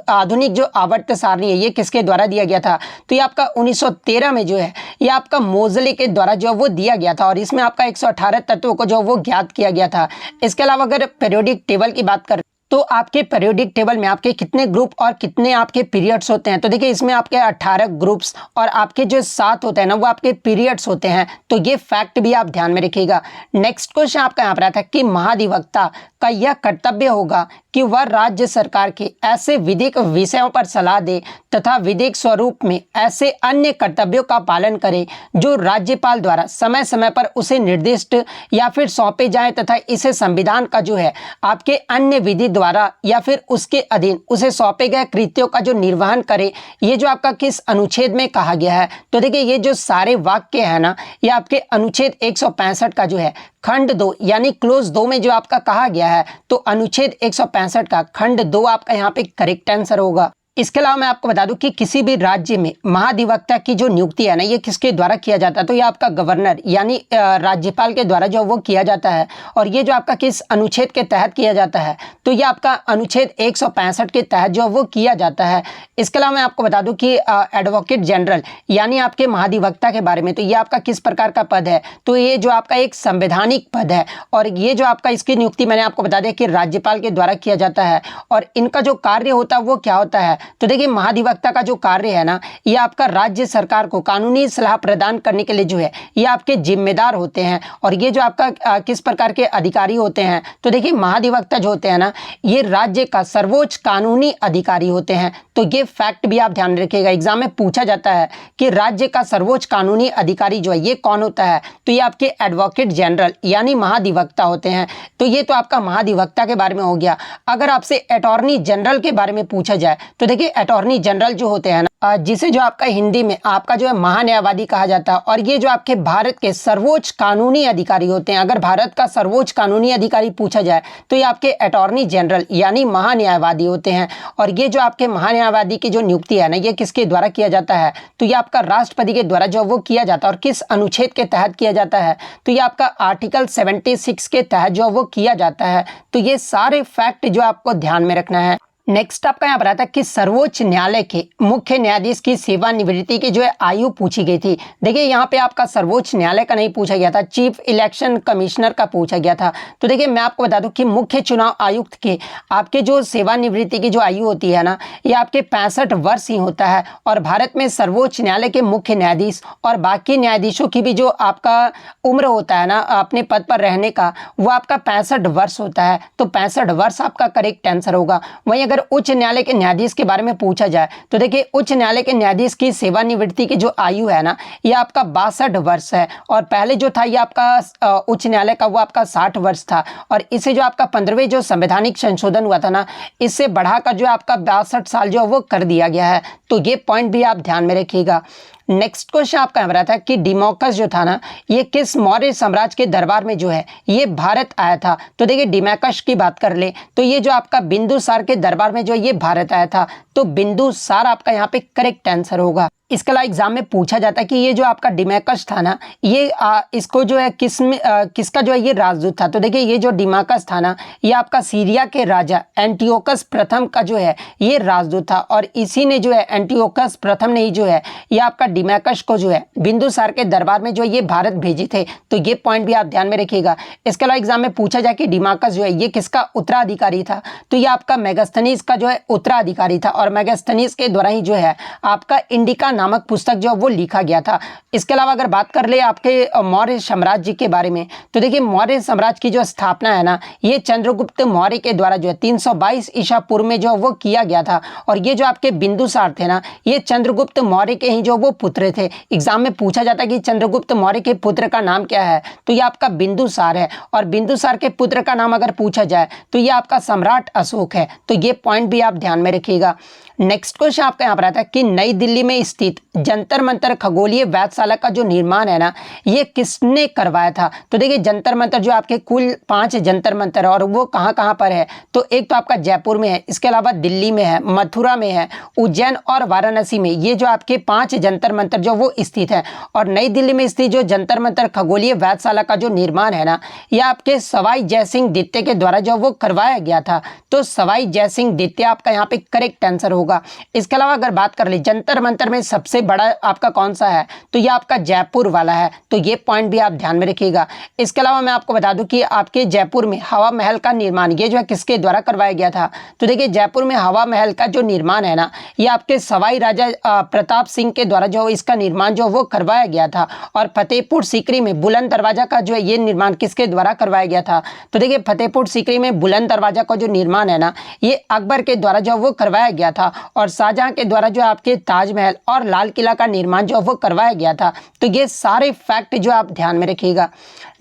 आधुनिक जो आवर्त सारणी है ये किसके द्वारा दिया गया था। तो ये आपका 1913 में जो है ये आपका मोजले के द्वारा जो वो दिया गया था। और इसमें आपका 118 तत्वों को जो वो ज्ञात किया गया था। इसके अलावा अगर पीरियोडिक टेबल की बात करें तो आपके पीरियोडिक टेबल में आपके कितने ग्रुप और कितने आपके पीरियड्स होते हैं। तो देखिए इसमें आपके 18 ग्रुप्स और आपके जो 7 होते हैं ना वो आपके पीरियड्स होते हैं। तो ये फैक्ट भी आप ध्यान में रखिएगा। नेक्स्ट क्वेश्चन आपका यहाँ पर आता है कि महाधिवक्ता का यह कर्तव्य होगा कि वह राज्य सरकार के ऐसे विधिक विषयों पर सलाह दे तथा विधिक स्वरूप में ऐसे अन्य कर्तव्यों का पालन करे जो राज्यपाल द्वारा समय समय पर उसे निर्दिष्ट या फिर सौंपे जाएं तथा इसे संविधान का जो है आपके अन्य विधि द्वारा या फिर उसके अधीन उसे सौंपे गए कृत्यों का जो निर्वहन करे। ये जो आपका किस अनुच्छेद में कहा गया है, तो देखिए ये जो सारे वाक्य है ना, ये आपके अनुच्छेद 165 का जो है खंड 2 यानी क्लोज 2 में जो आपका कहा गया है, तो अनुच्छेद 165 का खंड 2 आपका यहाँ पे करेक्ट आंसर होगा। इसके अलावा मैं आपको बता दूं कि किसी भी राज्य में महाधिवक्ता की जो नियुक्ति है ना, ये किसके द्वारा किया जाता है, तो ये आपका गवर्नर यानी राज्यपाल के द्वारा जो वो किया जाता है। और ये जो आपका किस अनुच्छेद के तहत किया जाता है, तो ये आपका अनुच्छेद 165 के तहत जो वो किया जाता है। इसके अलावा मैं आपको बता दूं कि एडवोकेट जनरल यानी आपके महाधिवक्ता के बारे में, तो ये आपका किस प्रकार का पद है, तो ये जो आपका एक संवैधानिक पद है। और ये जो आपका इसकी नियुक्ति मैंने आपको बता दिया कि राज्यपाल के द्वारा किया जाता है। और इनका जो कार्य होता है वो क्या होता है, तो देखिए महाधिवक्ता का जो कार्य है ना, ये आपका राज्य सरकार को कानूनी सलाह प्रदान करने के लिए जो है ये आपके जिम्मेदार होते हैं। और ये जो आपका किस प्रकार के अधिकारी होते हैं, तो देखिए महाधिवक्ता जो होते हैं ना, ये राज्य का सर्वोच्च कानूनी अधिकारी होते हैं। तो ये फैक्ट भी आप ध्यान रखिएगा, एग्जाम में पूछा जाता है कि राज्य का सर्वोच्च कानूनी अधिकारी जो है ये कौन होता है, तो ये आपके एडवोकेट जनरल यानी महाधिवक्ता होते हैं। तो ये तो आपका महाधिवक्ता के बारे में हो गया। अगर आपसे अटॉर्नी जनरल के बारे में पूछा जाए, तो देखिए अटॉर्नी जनरल जो होते हैं ना, जिसे जो आपका हिंदी में आपका जो है महान्यायवादी कहा जाता है। और ये जो आपके भारत के सर्वोच्च कानूनी अधिकारी होते हैं। अगर भारत का सर्वोच्च कानूनी अधिकारी पूछा जाए, तो ये आपके अटॉर्नी जनरल यानी महान्यायवादी होते हैं। और ये जो आपके महान्यायवादी की जो नियुक्ति है ना, ये किसके द्वारा किया जाता है, तो ये आपका राष्ट्रपति के द्वारा जो वो किया जाता है। और किस अनुच्छेद के तहत किया जाता है, तो ये आपका आर्टिकल 76 के तहत जो वो किया जाता है। तो ये सारे फैक्ट जो आपको ध्यान में रखना है। नेक्स्ट आपका यहाँ पर आता है कि सर्वोच्च न्यायालय के मुख्य न्यायाधीश की सेवानिवृत्ति की जो है आयु पूछी गई थी। देखिए यहाँ पे आपका सर्वोच्च न्यायालय का नहीं पूछा गया था, चीफ इलेक्शन कमिश्नर का पूछा गया था। तो देखिए मैं आपको बता दूं कि मुख्य चुनाव आयुक्त के आपके जो सेवानिवृत्ति की जो आयु होती है ना, ये आपके 65 वर्ष ही होता है। और भारत में सर्वोच्च न्यायालय के मुख्य न्यायाधीश और बाकी न्यायाधीशों की भी जो आपका उम्र होता है ना अपने पद पर रहने का, वो आपका 65 वर्ष होता है। तो 65 वर्ष आपका करेक्ट आंसर होगा। वहीं अगर उच्च न्यायालय के न्यायाधीश के बारे में पूछा जाए, तो देखिए उच्च न्यायालय के न्यायाधीश की सेवानिवृत्ति की जो आयु है ना, ये आपका 62 वर्ष है। और पहले जो था ये आपका उच्च न्यायालय का वो आपका 60 वर्ष था। और इसे जो आपका 15वें जो संवैधानिक संशोधन हुआ था ना, इससे बढ़ाकर जो आपका 62 साल जो वो कर दिया गया है। तो ये पॉइंट भी आप ध्यान में रखिएगा। नेक्स्ट क्वेश्चन आपका यहाँ था कि डिमोकस जो था ना, ये किस मौर्य साम्राज्य के दरबार में जो है ये भारत आया था। तो देखिए डिमोकस की बात कर ले, तो ये जो आपका बिंदुसार के दरबार में जो ये भारत आया था। तो बिंदुसार आपका यहाँ पे करेक्ट आंसर होगा। इसके अलावा एग्जाम में पूछा जाता है कि ये जो आपका डिमोकस था ना, ये इसको जो है किसका जो है ये राजदूत था। तो देखिए ये जो डिमोकस था ना, ये आपका सीरिया के राजा एंटियोकस प्रथम का जो है ये राजदूत था। और इसी ने जो है एंटियोकस प्रथम ने ही जो है ये आपका डिमोकस को जो है बिंदुसार के दरबार में जो ये भारत भेजे थे। तो ये पॉइंट भी आप ध्यान में रखिएगा। इसके अलावा एग्जाम में पूछा जाए कि डिमोकस जो है ये किसका उत्तराधिकारी था। तो ये आपका मेगास्थनीज का जो है उत्तराधिकारी था। और मेगास्थनीज के द्वारा ही जो है आपका इंडिका नामक पुस्तक जो वो लिखा गया था। इसके अलावा अगर बात कर ले आपके मौर्य साम्राज्य के बारे में, तो देखिए मौर्य साम्राज्य की जो स्थापना है ना, ये चंद्रगुप्त मौर्य के द्वारा जो है 322 ईसा पूर्व में जो वो किया गया था। और ये जो आपके बिंदुसार थे ना, ये चंद्रगुप्त मौर्य के ही जो वो पुत्र थे। एग्जाम में पूछा जाता है कि चंद्रगुप्त मौर्य के पुत्र का नाम क्या है, तो ये आपका बिंदुसार है। और बिंदुसार के पुत्र का नाम अगर पूछा जाए, तो ये आपका सम्राट अशोक है। तो ये पॉइंट भी आप ध्यान में रखिएगा। नेक्स्ट क्वेश्चन आपका यहाँ पर आता है कि नई दिल्ली में स्थित जंतर मंतर खगोलीय वेधशाला का जो निर्माण है ना, ये किसने करवाया था। तो देखिए जंतर मंतर जो आपके कुल 5 जंतर मंतर है, और वो कहाँ कहाँ पर है, तो एक तो आपका जयपुर में है, इसके अलावा दिल्ली में है, मथुरा में है, उज्जैन और वाराणसी में। ये जो आपके 5 जंतर मंतर जो वो स्थित है। और नई दिल्ली में स्थित जो जंतर मंतर खगोलीय वेधशाला का जो निर्माण है ना, यह आपके सवाई जयसिंह द्वितीय के द्वारा जो वो करवाया गया था। तो सवाई जयसिंह द्वितीय आपका यहाँ पे करेक्ट आंसर होगा। इसके अलावा अगर बात कर ले जंतर मंतर में सबसे सबसे बड़ा आपका कौन सा है, तो ये आपका जयपुर वाला है। तो ये पॉइंट भी आप ध्यान में रखिएगा। इसके अलावा मैं आपको बता दूं कि आपके जयपुर में हवा महल का निर्माण ये जो है किसके द्वारा करवाया गया था, तो देखिए जयपुर में हवा महल का जो निर्माण है ना, ये आपके सवाई राजा प्रताप सिंह के द्वारा जो इसका निर्माण जो वो करवाया गया था। और फतेहपुर सीकरी में बुलंद दरवाजा का जो है ये निर्माण किसके द्वारा करवाया गया था, तो देखिए फतेहपुर सीकरी में बुलंद दरवाजा का जो निर्माण है ना, ये अकबर के द्वारा जो वो करवाया गया था। और शाहजहां के द्वारा जो आपके ताजमहल और लाल किला का निर्माण जो वो करवाया गया था। तो ये सारे फैक्ट जो आप ध्यान में रखिएगा।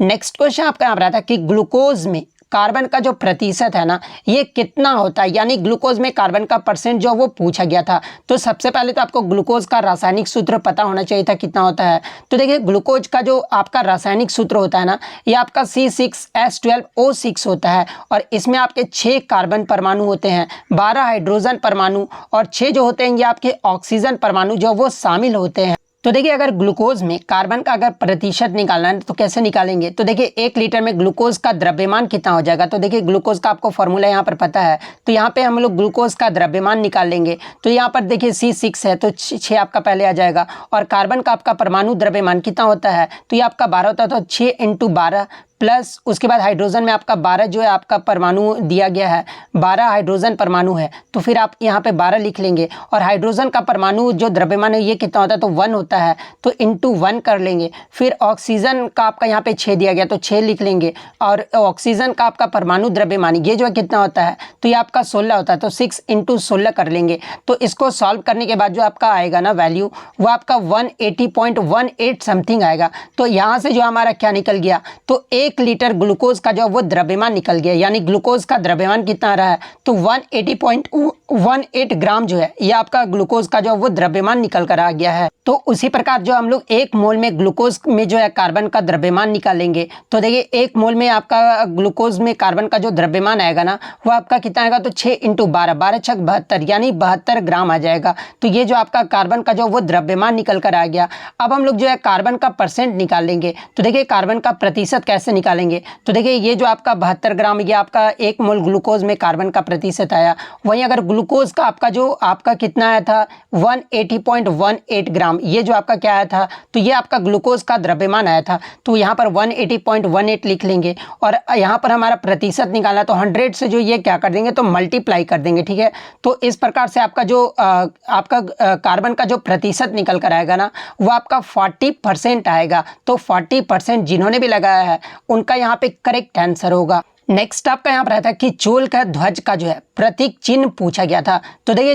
नेक्स्ट क्वेश्चन आपका यहाँ पर आता है कि ग्लूकोज में कार्बन का जो प्रतिशत है ना, ये कितना होता है, यानी ग्लूकोज में कार्बन का परसेंट जो वो पूछा गया था। तो सबसे पहले तो आपको ग्लूकोज का रासायनिक सूत्र पता होना चाहिए था कितना होता है। तो देखिए ग्लूकोज का जो आपका रासायनिक सूत्र होता है ना, ये आपका C6H12O6 होता है। और इसमें आपके 6 कार्बन परमाणु होते हैं, 12 हाइड्रोजन परमाणु और 6 जो होते हैं ये आपके ऑक्सीजन परमाणु जो वो शामिल होते हैं। तो देखिए अगर ग्लूकोज में कार्बन का अगर प्रतिशत निकालना है तो कैसे निकालेंगे, तो देखिए 1 लीटर में ग्लूकोज का द्रव्यमान कितना हो जाएगा। तो देखिए ग्लूकोज का आपको फॉर्मूला यहाँ पर पता है, तो यहाँ पे हम लोग ग्लूकोज का द्रव्यमान निकाल लेंगे। तो यहाँ पर देखिए C6 है तो 6 आपका पहले आ जाएगा। और कार्बन का आपका परमाणु द्रव्यमान कितना होता है, तो ये आपका 12 होता है। तो 6 × 12 प्लस उसके बाद हाइड्रोजन में आपका 12 जो है आपका परमाणु दिया गया है, 12 हाइड्रोजन परमाणु है। तो फिर आप यहाँ पे 12 लिख लेंगे। और हाइड्रोजन का परमाणु जो द्रव्यमान है ये कितना होता है, तो 1 होता है, तो × 1 कर लेंगे। फिर ऑक्सीजन का आपका यहाँ पे 6 दिया गया तो 6 लिख लेंगे। और ऑक्सीजन का आपका परमाणु द्रव्यमान ये जो है कितना होता है, तो ये आपका 16 होता है, तो 6 × 16 कर लेंगे। तो इसको सॉल्व करने के बाद जो आपका आएगा ना वैल्यू, वो आपका 180.18 समथिंग आएगा। तो यहाँ से जो हमारा क्या निकल गया, तो 1 लीटर ग्लूकोज का जो वो द्रव्यमान निकल गया, यानी ग्लूकोज का द्रव्यमान कितना रहा है, तो 180.18 ग्राम जो है ये आपका ग्लूकोज का जो वो द्रव्यमान निकल कर आ गया है। तो उसी प्रकार जो हम लोग 1 मोल में ग्लूकोज में जो है कार्बन का द्रव्यमान निकालेंगे, तो देखिए 1 मोल में आपका ग्लूकोज में कार्बन का जो द्रव्यमान आएगा ना, वो आपका कितना आएगा, तो 6 × 12, 12 × 6 72, यानी 72 ग्राम आ जाएगा। तो ये जो आपका कार्बन का जो वो द्रव्यमान निकल कर आ गया। अब हम लोग जो है कार्बन का परसेंट निकालेंगे। तो देखिए कार्बन का प्रतिशत कैसे निकालेंगे, तो देखिए ये जो आपका 72 ग्राम ये आपका 1 मोल ग्लूकोज में कार्बन का प्रतिशत आया। वहीं अगर ग्लूकोज का आपका जो आपका कितना आया था 180.18 ग्राम, ये जो आपका क्या आया था, तो ये आपका ग्लूकोज का द्रव्यमान आया था। तो यहाँ पर 180.18 लिख लेंगे। और यहाँ पर हमारा प्रतिशत निकालना, तो 100 से जो ये क्या कर देंगे, तो मल्टीप्लाई कर देंगे। ठीक है, तो इस प्रकार से आपका जो आपका कार्बन का जो प्रतिशत निकल कर आएगा ना, वो आपका 40% आएगा। तो 40% जिन्होंने भी लगाया है उनका यहाँ पे करेक्ट आंसर होगा। नेक्स्ट आपका यहाँ पर रहता है कि चोल का ध्वज का जो है प्रतीक चिन्ह पूछा गया था। तो देखिए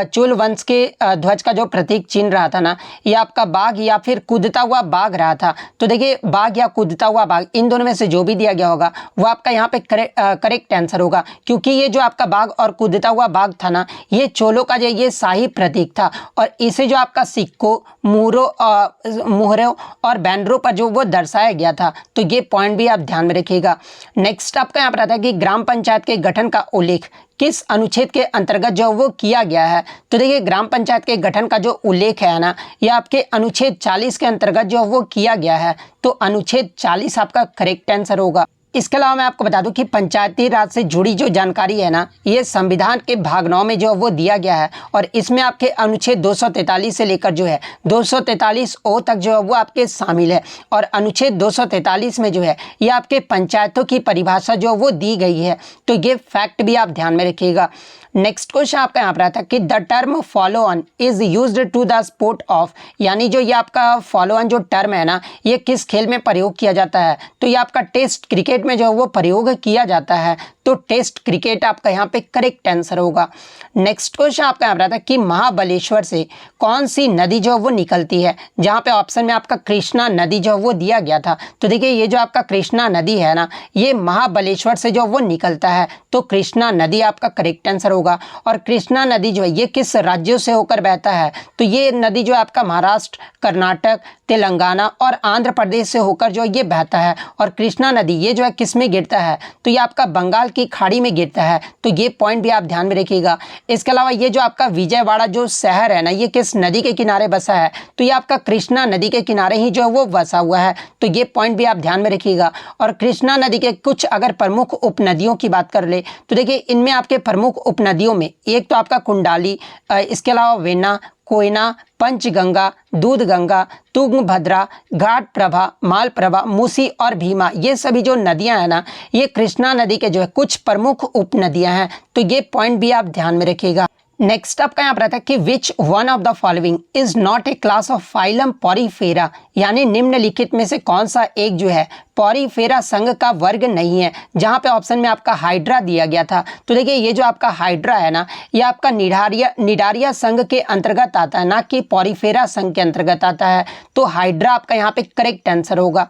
चोल वंश के ध्वज का जो प्रतीक चिन्ह रहा था ना, ये आपका बाघ या फिर कूदता हुआ बाघ रहा था। तो देखिए बाघ या कूदता हुआ बाघ, इन दोनों में से जो भी दिया गया होगा वो आपका यहाँ पे करेक्ट आंसर होगा। क्योंकि ये जो आपका बाघ और कूदता हुआ बाघ था ना, ये चोलों का जो ये शाही प्रतीक था। और इसे जो आपका सिक्कों, मुहरों और बैनरों पर जो वो दर्शाया गया था। तो ये पॉइंट भी आप ध्यान में रखिएगा। नेक्स्ट आपका यहाँ पर आता है कि ग्राम पंचायत के गठन का उल्लेख किस अनुच्छेद के अंतर्गत जो वो किया गया है। तो देखिए ग्राम पंचायत के गठन का जो उल्लेख है ना, ये आपके अनुच्छेद 40 के अंतर्गत जो वो किया गया है। तो अनुच्छेद 40 आपका करेक्ट आंसर होगा। इसके अलावा मैं आपको बता दूं कि पंचायती राज से जुड़ी जो जानकारी है ना, ये संविधान के भाग 9 में जो वो दिया गया है। और इसमें आपके अनुच्छेद 243 से लेकर जो है 243 ओ तक जो है वो आपके शामिल है। और अनुच्छेद 243 में जो है ये आपके पंचायतों की परिभाषा जो वो दी गई है। तो ये फैक्ट भी आप ध्यान में रखिएगा। नेक्स्ट क्वेश्चन आपका यहाँ पर आता है कि the term follow on is used to the sport of, यानी जो ये आपका फॉलो ऑन जो टर्म है ना, ये किस खेल में प्रयोग किया जाता है। तो ये आपका टेस्ट क्रिकेट में जो वो प्रयोग किया जाता है। तो टेस्ट क्रिकेट आपका यहाँ पे करेक्ट आंसर होगा। नेक्स्ट क्वेश्चन आपका यहाँ पर आता है कि महाबलेश्वर से कौन सी नदी जो वो निकलती है, जहाँ पे ऑप्शन में आपका कृष्णा नदी जो वो दिया गया था। तो देखिए ये जो आपका कृष्णा नदी है ना, ये महाबलेश्वर से जो वो निकलता है। तो कृष्णा नदी आपका करेक्ट आंसर होगा। और कृष्णा नदी जो है ये किस राज्यों से होकर बहता है, तो ये नदी जो आपका महाराष्ट्र, कर्नाटक, तेलंगाना और आंध्र प्रदेश से होकर जो ये बहता है। और कृष्णा नदी ये जो है किस में गिरता है, तो ये आपका बंगाल की खाड़ी में गिरता है। तो ये पॉइंट भी आप ध्यान में रखिएगा। इसके अलावा ये जो आपका विजयवाड़ा जो शहर है ना, ये किस नदी के किनारे बसा है, तो ये आपका कृष्णा नदी के किनारे ही जो है वो बसा हुआ है। तो ये पॉइंट भी आप ध्यान में रखिएगा। और कृष्णा नदी के कुछ अगर प्रमुख उपनदियों की बात कर ले, तो देखिए इनमें आपके प्रमुख उपनदियों में एक तो आपका कुंडाली, इसके अलावा वेना, कोयना, पंचगंगा, दूधगंगा, तुंगभद्रा, घाटप्रभा, मालप्रभा, मूसी और भीमा, ये सभी जो नदियां हैं ना, ये कृष्णा नदी के जो है कुछ प्रमुख उपनदियां हैं। तो ये पॉइंट भी आप ध्यान में रखिएगा। नेक्स्ट आपका यहाँ पर आता है कि which one of the following is not a class of phylum Porifera, यानी निम्नलिखित में से कौन सा एक जो है पॉरीफेरा संघ का वर्ग नहीं है। जहां पे ऑप्शन में आपका हाइड्रा दिया गया था, तो देखिए ये जो आपका हाइड्रा है ना, ये आपका निडारिया संघ के अंतर्गत आता है, ना कि पॉरीफेरा संघ के अंतर्गत आता है। तो हाइड्रा आपका यहाँ पे करेक्ट आंसर होगा।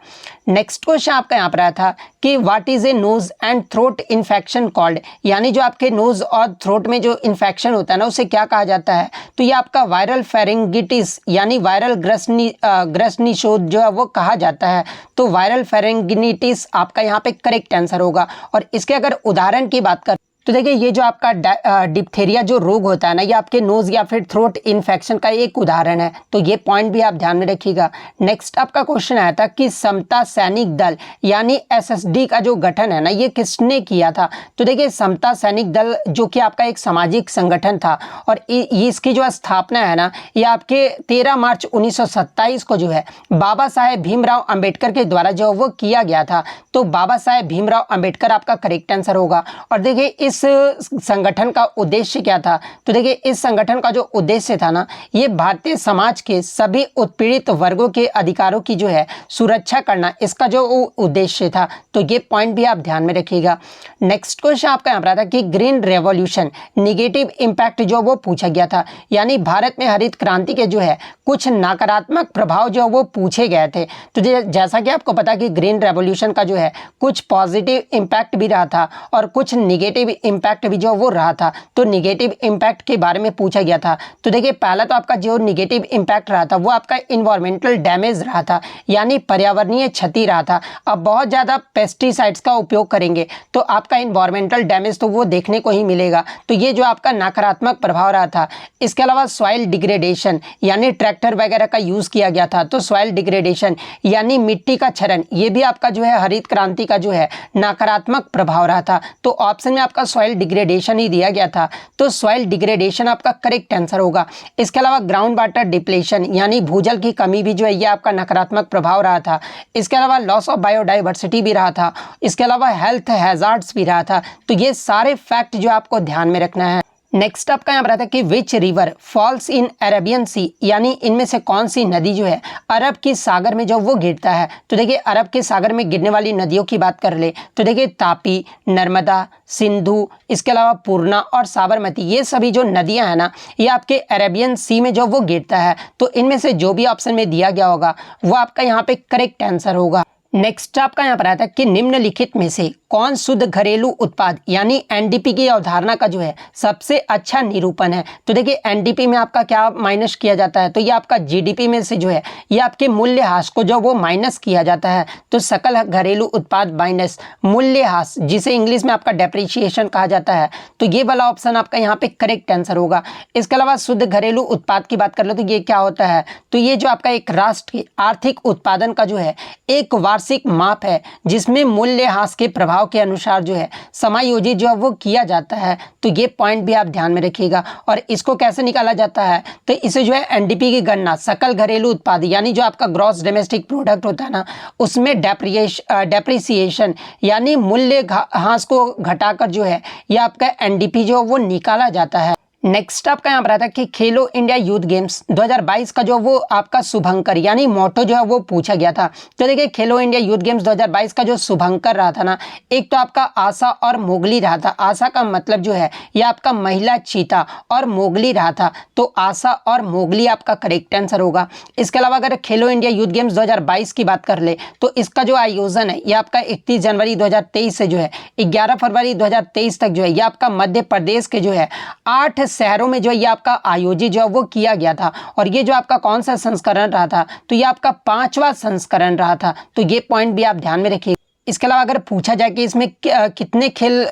नेक्स्ट क्वेश्चन आपका यहाँ पर आया था कि what is a nose and throat infection called, यानी जो आपके नोज और थ्रोट में जो इन्फेक्शन होता है ना, उसे क्या कहा जाता है। तो ये आपका वायरल फेरिंगिटिस यानी वायरल ग्रसनीशोथ जो है वो कहा जाता है। तो वायरल फेरिंगिटिस आपका यहाँ पे करेक्ट आंसर होगा। और इसके अगर उदाहरण की बात कर तो देखिए ये जो आपका डिप्थेरिया जो रोग होता है ना, ये आपके नोज या फिर थ्रोट इन्फेक्शन का एक उदाहरण है। तो ये पॉइंट भी आप ध्यान में रखिएगा। नेक्स्ट आपका क्वेश्चन आया था कि समता सैनिक दल यानी एसएसडी का जो गठन है ना, ये किसने किया था। तो देखिए समता सैनिक दल जो कि आपका एक सामाजिक संगठन था, और इसकी जो स्थापना है ना, ये आपके 13 मार्च 1927 को जो है बाबा साहेब भीमराव अंबेडकर के द्वारा जो वो किया गया था। तो बाबा साहेब भीमराव अंबेडकर आपका करेक्ट आंसर होगा। और देखिए इस संगठन का उद्देश्य क्या था। तो देखिए इस संगठन का जो उद्देश्य था ना, ये भारतीय समाज के सभी उत्पीड़ित वर्गों के अधिकारों की जो है सुरक्षा करना, इसका जो उद्देश्य था। तो ये पॉइंट भी आप ध्यान में रखिएगा। नेक्स्ट क्वेश्चन आपका यहाँ पर आता है कि ग्रीन रेवोल्यूशन निगेटिव इंपैक्ट जो वो पूछा गया था, यानी भारत में हरित क्रांति के जो है कुछ नकारात्मक प्रभाव जो वो पूछे गए थे। तो जैसा कि आपको पता कि ग्रीन रेवोल्यूशन का जो है कुछ पॉजिटिव इंपैक्ट भी रहा था और कुछ निगेटिव इंपैक्ट भी जो वो रहा था। तो निगेटिव इंपैक्ट के बारे में पूछा गया था। तो देखिए पहला तो आपका जो निगेटिव इंपैक्ट रहा था वो आपका इन्वायरमेंटल डैमेज रहा था, यानी पर्यावरणीय क्षति रहा था। अब बहुत ज़्यादा पेस्टिसाइड्स का उपयोग करेंगे तो आपका इन्वायरमेंटल डैमेज तो वो देखने को ही मिलेगा। तो ये जो आपका नकारात्मक प्रभाव रहा था। इसके अलावा सॉइल डिग्रेडेशन यानी ट्रैक्टर वगैरह का यूज़ किया गया था। तो सॉइल डिग्रेडेशन यानी मिट्टी का क्षरण, ये भी आपका जो है हरित क्रांति का जो है नकारात्मक प्रभाव रहा था। तो ऑप्शन में आपका सॉइल डिग्रेडेशन ही दिया गया था। तो सॉइल डिग्रेडेशन आपका करेक्ट आंसर होगा। इसके अलावा ग्राउंड वाटर डिप्लेशन यानी भूजल की कमी भी जो है ये आपका नकारात्मक प्रभाव रहा था। इसके अलावा लॉस ऑफ बायोडाइवर्सिटी भी रहा था। इसके अलावा हेल्थ हैजार्ड्स भी रहा था। तो ये सारे फैक्ट जो आपको ध्यान में रखना है। नेक्स्ट आपका यहाँ पर आता है कि which river falls in Arabian sea, यानी इनमें से कौन सी नदी जो है अरब की सागर में जो वो गिरता है। तो देखिए अरब के सागर में गिरने वाली नदियों की बात कर ले तो देखिए तापी, नर्मदा, सिंधु, इसके अलावा पूर्णा और साबरमती, ये सभी जो नदियां हैं ना, ये आपके अरेबियन सी में जो वो गिरता है। तो इनमें से जो भी ऑप्शन में दिया गया होगा वो आपका यहाँ पे करेक्ट आंसर होगा। नेक्स्ट आपका यहाँ पर आता है कि निम्नलिखित में से कौन शुद्ध घरेलू उत्पाद यानी एनडीपी की अवधारणा का जो है सबसे अच्छा निरूपण है। तो देखिए एनडीपी में आपका क्या माइनस किया जाता है। तो ये आपका जीडीपी में से जो है ये आपके मूल्यह्रास को जो वो माइनस किया जाता है। तो सकल घरेलू उत्पाद माइनस मूल्यह्रास, जिसे इंग्लिश में आपका डेप्रिसिएशन कहा जाता है। तो ये वाला ऑप्शन आपका यहाँ पे करेक्ट आंसर होगा। इसके अलावा शुद्ध घरेलू उत्पाद की बात कर लो तो ये क्या होता है। तो ये जो आपका एक राष्ट्र के आर्थिक उत्पादन का जो है एक वार्षिक माप है, जिसमें मूल्यह्रास के प्रभाव के अनुसार जो है समायोजित जो है वो किया जाता है। तो ये पॉइंट भी आप ध्यान में रखिएगा। और इसको कैसे निकाला जाता है। तो इसे जो है एनडीपी की गणना सकल घरेलू उत्पाद यानी जो आपका ग्रॉस डोमेस्टिक प्रोडक्ट होता है ना, उसमें डेप्रिसिएशन यानी मूल्यह्रास को घटाकर जो है ये आपका एनडीपी जो वो निकाला जाता है। नेक्स्ट आपका यहाँ पर आता है कि खेलो इंडिया यूथ गेम्स 2022 का जो वो आपका शुभंकर यानी मोटो जो है वो पूछा गया था। तो देखिए खेलो इंडिया यूथ गेम्स 2022 का जो शुभंकर रहा था ना, एक तो आपका आशा और मोगली रहा था। आशा का मतलब जो है ये आपका महिला चीता और मोगली रहा था। तो आशा और मोगली आपका करेक्ट आंसर होगा। इसके अलावा अगर खेलो इंडिया यूथ गेम्स 2022 की बात कर ले तो इसका जो आयोजन है ये आपका 31 जनवरी 2023 से जो है 11 फरवरी 2023 तक जो है ये आपका मध्य प्रदेश के जो है 8 शहरों में जो ये आपका आयोजित जो है वो किया गया था। और ये जो आपका कौन सा संस्करण रहा था। तो ये आपका 5वां संस्करण रहा था। तो ये पॉइंट भी आप ध्यान में रखिए। इसके अलावा अगर पूछा जाए कि इसमें कितने खेल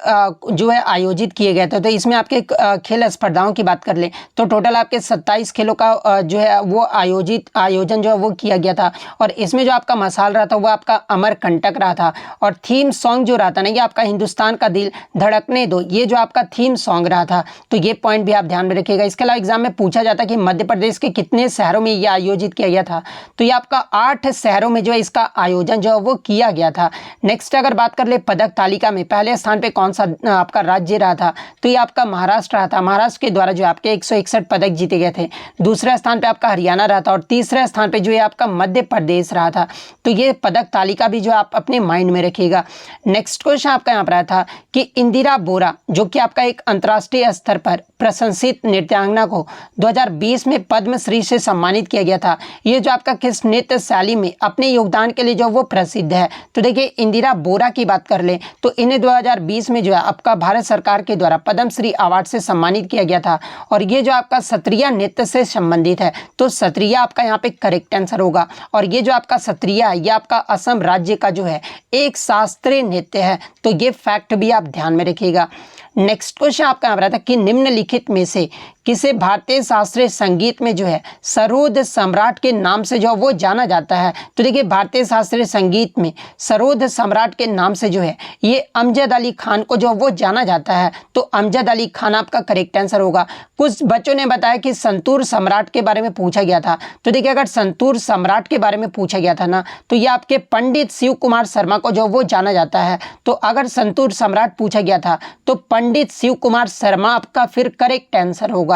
जो है आयोजित किए गए थे, तो इसमें आपके खेल स्पर्धाओं की बात कर लें तो टोटल आपके 27 खेलों का जो है वो आयोजन जो है वो किया गया था। और इसमें जो आपका मसाल रहा था वो आपका अमरकंटक रहा था। और थीम सॉन्ग जो रहा था ना, ये आपका हिंदुस्तान का दिल धड़कने दो, ये जो आपका थीम सॉन्ग रहा था। तो ये पॉइंट भी आप ध्यान में रखिएगा। इसके अलावा एग्जाम में पूछा जाता है कि मध्य प्रदेश के कितने शहरों में ये आयोजित किया गया था, तो ये आपका 8 शहरों में जो है इसका आयोजन जो है वो किया गया था। नेक्स्ट अगर बात कर ले पदक तालिका में पहले स्थान पे कौन सा आपका राज्य रहा था, तो ये आपका महाराष्ट्र रहा था। महाराष्ट्र के द्वारा जो आपके 161 पदक जीते गए थे। दूसरा स्थान पे आपका हरियाणा रहा था और तीसरा स्थान पे जो है आपका मध्य प्रदेश रहा था। तो ये पदक तालिका भी जो आप अपने माइंड में रखिएगा। नेक्स्ट क्वेश्चन आपका यहाँ पर आया था कि इंदिरा बोरा जो कि आपका एक अंतर्राष्ट्रीय स्तर पर प्रशंसित नृत्यांगना को 2020 में पद्मश्री से सम्मानित किया गया था। ये जो आपका किस नृत्य शैली में अपने योगदान के लिए जो वो प्रसिद्ध है, तो देखिए इंदिरा बोरा की बात कर लें तो इन्हें 2020 में जो है आपका भारत सरकार के द्वारा पद्मश्री अवार्ड से सम्मानित किया गया था। और ये जो आपका सत्रिया नृत्य से संबंधित है, तो सत्रिया आपका यहाँ पे करेक्ट आंसर होगा। और ये जो आपका सत्रिया है ये आपका असम राज्य का जो है एक शास्त्रीय नृत्य है। तो ये फैक्ट भी आप ध्यान में रखिएगा। नेक्स्ट क्वेश्चन आपका यहाँ पर था कि निम्नलिखित में से किसे भारतीय शास्त्रीय संगीत में जो है सरोद सम्राट के नाम से जो वो जाना जाता है। तो देखिए भारतीय शास्त्रीय संगीत में सरोद सम्राट के नाम से जो है ये अमजद अली खान को जो वो जाना जाता है। तो अमजद अली खान आपका करेक्ट आंसर होगा। कुछ बच्चों ने बताया कि संतूर सम्राट के बारे में पूछा गया था। तो देखिए अगर संतूर सम्राट के बारे में पूछा गया था ना, तो ये आपके पंडित शिव कुमार शर्मा को जो वो जाना जाता है। तो अगर संतूर सम्राट पूछा गया था तो पंडित शिव कुमार शर्मा आपका फिर करेक्ट आंसर होगा।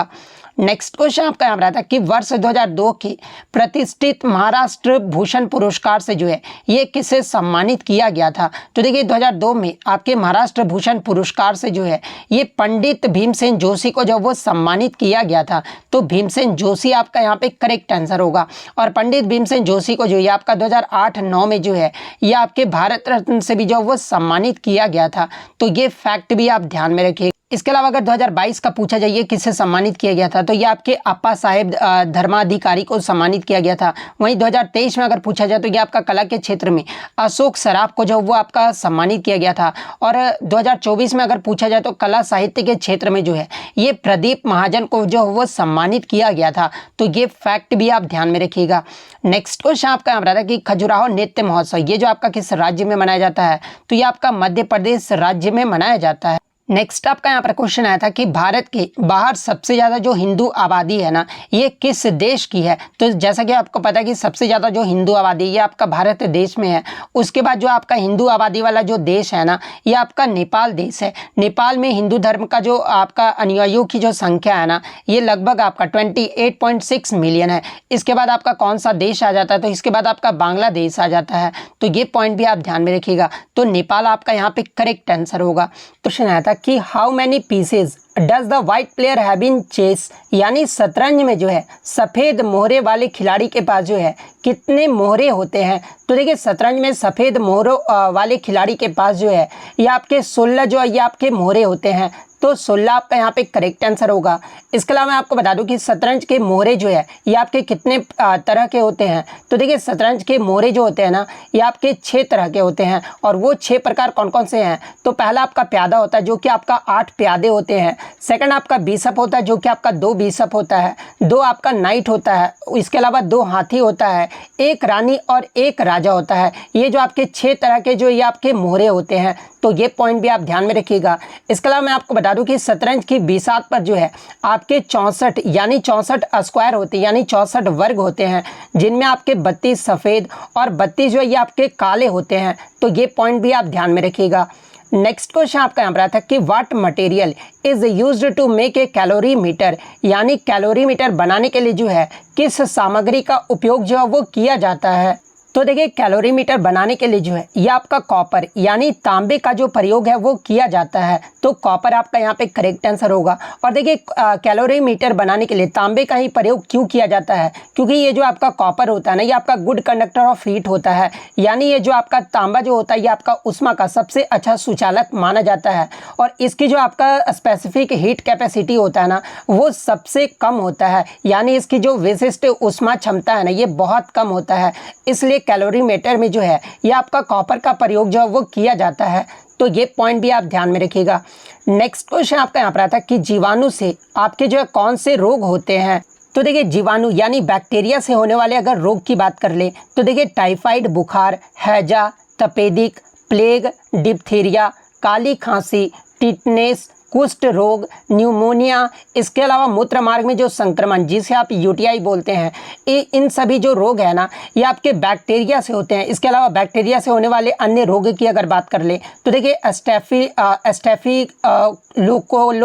नेक्स्ट क्वेश्चन आपका यहाँ रहा था कि वर्ष 2002 के प्रतिष्ठित महाराष्ट्र भूषण पुरस्कार से जो है ये किसे सम्मानित किया गया था। तो देखिए 2002 में आपके महाराष्ट्र भूषण पुरस्कार से जो है ये पंडित भीमसेन जोशी को जो वो सम्मानित किया गया था। तो भीमसेन जोशी आपका यहाँ पे करेक्ट आंसर होगा। और पंडित भीमसेन जोशी को जो ये आपका 2008-9 में जो है ये आपके भारत रत्न से भी जो वो सम्मानित किया गया था। तो ये फैक्ट भी आप ध्यान में रखिए। इसके अलावा अगर 2022 का पूछा जाए किससे सम्मानित किया गया था, तो ये आपके अप्पा साहेब धर्माधिकारी को सम्मानित किया गया था। वहीं 2023 में अगर पूछा जाए तो ये आपका कला के क्षेत्र में अशोक सराफ को जो वो आपका सम्मानित किया गया था। और 2024 में अगर पूछा जाए तो कला साहित्य के क्षेत्र में जो है ये प्रदीप महाजन को जो वो सम्मानित किया गया था। तो ये फैक्ट भी आप ध्यान में रखिएगा। नेक्स्ट क्वेश्चन आपका यहाँ रहा था कि खजुराहो नृत्य महोत्सव ये जो आपका किस राज्य में मनाया जाता है, तो ये आपका मध्य प्रदेश राज्य में मनाया जाता है। नेक्स्ट आपका यहाँ पर क्वेश्चन आया था कि भारत के बाहर सबसे ज़्यादा जो हिंदू आबादी है ना ये किस देश की है। तो जैसा कि आपको पता है कि सबसे ज़्यादा जो हिंदू आबादी ये आपका भारत देश में है। उसके बाद जो आपका हिंदू आबादी वाला जो देश है ना ये आपका नेपाल देश है। नेपाल में हिंदू धर्म का जो आपका अनुयायियों की जो संख्या है ना ये लगभग आपका 28.6 मिलियन है। इसके बाद आपका कौन सा देश आ जाता है, तो इसके बाद आपका बांग्लादेश आ जाता है। तो ये पॉइंट भी आप ध्यान में रखिएगा। तो नेपाल आपका यहाँ पे करेक्ट आंसर होगा। क्वेश्चन आया था कि how many pieces does the white player have in chess, यानी शतरंज में जो है सफ़ेद मोहरे वाले खिलाड़ी के पास जो है कितने मोहरे होते हैं। तो देखिए शतरंज में सफ़ेद मोहरों वाले खिलाड़ी के पास जो है ये आपके 16 जो है ये आपके मोहरे होते हैं। तो 16 आपका यहाँ पे करेक्ट आंसर होगा। इसके अलावा मैं आपको बता दूं कि शतरंज के मोहरे जो है ये आपके कितने तरह के होते हैं। तो देखिए शतरंज के मोहरे जो होते हैं ना ये आपके 6 तरह के होते हैं। और वो 6 प्रकार कौन कौन से हैं, तो पहला आपका प्यादा होता है जो कि आपका 8 प्यादे होते हैं। सेकंड आपका बिशप होता है जो कि आपका 2 बिशप होता है। 2 आपका नाइट होता है। इसके अलावा 2 हाथी होता है, 1 रानी और 1 राजा होता है। ये जो आपके 6 तरह के जो ये आपके मोहरे होते हैं। तो ये पॉइंट भी आप ध्यान में रखिएगा। इसके अलावा मैं आपको बता दूं कि शतरंज की बिसात पर जो है आपके 64 यानी 64 स्क्वायर होते हैं, यानी 64 वर्ग होते हैं, जिनमें आपके 32 सफ़ेद और 32 जो है ये आपके काले होते हैं। तो ये पॉइंट भी आप ध्यान में रखिएगा। नेक्स्ट क्वेश्चन आपका यहाँ पर आता है कि what material is used to make a calorie meter, यानी कैलोरी मीटर बनाने के लिए जो है किस सामग्री का उपयोग जो है वो किया जाता है। तो देखिए कैलोरी मीटर बनाने के लिए जो है ये आपका कॉपर यानी तांबे का जो प्रयोग है वो किया जाता है। तो कॉपर आपका यहाँ पे करेक्ट आंसर होगा। और देखिए कैलोरी मीटर बनाने के लिए तांबे का ही प्रयोग क्यों किया जाता है, क्योंकि ये जो आपका कॉपर होता है ना ये आपका गुड कंडक्टर ऑफ हीट होता है। यानी ये जो आपका तांबा जो होता है ये आपका उष्मा का सबसे अच्छा सुचालक माना जाता है। और इसकी जो आपका स्पेसिफिक हीट कैपेसिटी होता है ना वो सबसे कम होता है, यानी इसकी जो विशिष्ट उष्मा क्षमता है ना ये बहुत कम होता है। इसलिए कैलोरीमीटर में जो है ये आपका कॉपर का प्रयोग जो है वो किया जाता है। तो ये पॉइंट भी आप ध्यान में रखिएगा। नेक्स्ट क्वेश्चन आपका यहाँ पर आता है कि जीवाणु से आपके जो है कौन से रोग होते हैं। तो देखिए जीवाणु यानी बैक्टीरिया से होने वाले अगर रोग की बात कर ले तो देखिए टाइफाइड बुखार, हैजा, तपेदिक, प्लेग, डिप्थीरिया, काली खांसी, टिटनेस, कुष्ठ रोग, न्यूमोनिया, इसके अलावा मूत्र मार्ग में जो संक्रमण जिसे आप यूटीआई बोलते हैं, इन सभी जो रोग है ना ये आपके बैक्टीरिया से होते हैं। इसके अलावा बैक्टीरिया से होने वाले अन्य रोग की अगर बात कर ले तो देखिए स्टेफिलोकोकल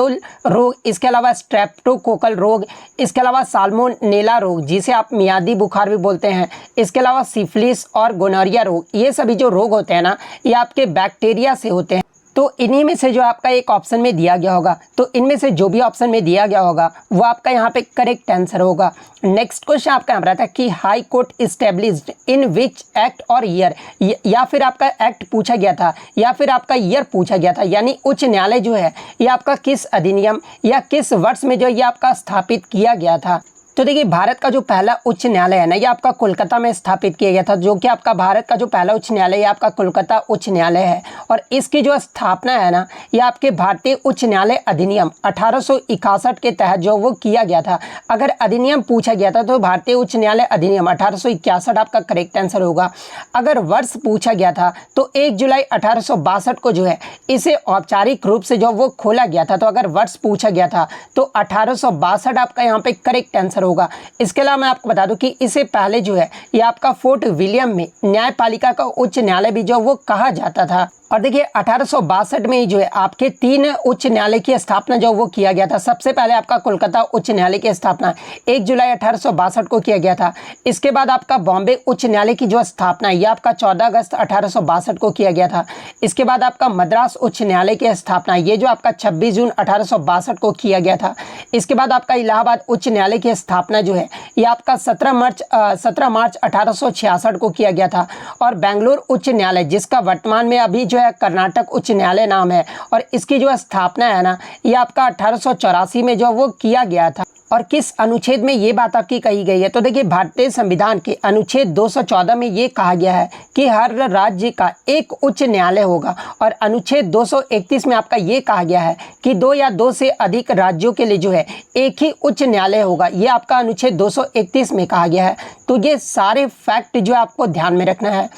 रोग, इसके अलावा स्ट्रेप्टोकोकल रोग, इसके अलावा साल्मोनेला रोग जिसे आप मियादी बुखार भी बोलते हैं, इसके अलावा सिफिलिस और गोनोरिया रोग, ये सभी जो रोग होते हैं ना ये आपके बैक्टीरिया से होते हैं। तो इन्हीं में से जो आपका एक ऑप्शन में दिया गया होगा, तो इनमें से जो भी ऑप्शन में दिया गया होगा वो आपका यहाँ पे करेक्ट आंसर होगा। नेक्स्ट क्वेश्चन आपका यहाँ रहता है कि high court established in which act और ईयर, या फिर आपका एक्ट पूछा गया था या फिर आपका ईयर पूछा गया था, यानी उच्च न्यायालय जो है ये आपका किस अधिनियम या किस वर्ष में जो ये आपका स्थापित किया गया था। तो देखिए भारत का जो पहला उच्च न्यायालय है ना ये आपका कोलकाता में स्थापित किया गया था, जो कि आपका भारत का जो पहला उच्च न्यायालय है आपका कोलकाता उच्च न्यायालय है। और इसकी जो स्थापना है ना ये आपके भारतीय उच्च न्यायालय अधिनियम 1861 के तहत जो वो किया गया था। अगर अधिनियम पूछा गया था तो भारतीय उच्च न्यायालय अधिनियम 1861 आपका करेक्ट आंसर होगा। अगर वर्ष पूछा गया था तो 1 जुलाई 1862 को जो है इसे औपचारिक रूप से जो वो खोला गया था। तो अगर वर्ष पूछा गया था तो 1862 आपका यहाँ पे करेक्ट आंसर होगा। इसके अलावा मैं आपको बता दूं कि इससे पहले जो है ये आपका फोर्ट विलियम में न्यायपालिका का उच्च न्यायालय भी जो वो कहा जाता था। और देखिए 1862 में जो है आपके 3 उच्च न्यायालय की स्थापना जो वो किया गया था। सबसे पहले आपका कोलकाता उच्च न्यायालय की स्थापना 1 जुलाई 1862 को किया गया था। इसके बाद आपका बॉम्बे उच्च न्यायालय की जो स्थापना है ये आपका 14 अगस्त 1862 को किया गया था। इसके बाद आपका मद्रास उच्च न्यायालय की स्थापना ये जो आपका 26 जून 1862 को किया गया था। इसके बाद आपका इलाहाबाद उच्च न्यायालय की स्थापना जो है ये आपका 17 मार्च 1866 को किया गया था। और बेंगलुरु उच्च न्यायालय जिसका वर्तमान में अभी जो है कर्नाटक उच्च न्यायालय नाम है, और इसकी जो स्थापना है ना ये आपका 1884 में जो वो किया गया था। और किस अनुच्छेद में ये बात आपकी कही गई है, तो देखिए भारतीय संविधान के अनुच्छेद 214 में ये कहा गया है कि हर राज्य का एक उच्च न्यायालय होगा। और अनुच्छेद 231 में आपका ये कहा गया है कि 2 या 2 से अधिक राज्यों के लिए जो है एक ही उच्च न्यायालय होगा। ये आपका अनुच्छेद 231 में कहा गया है। तो ये सारे फैक्ट जो आपको ध्यान में रखना है।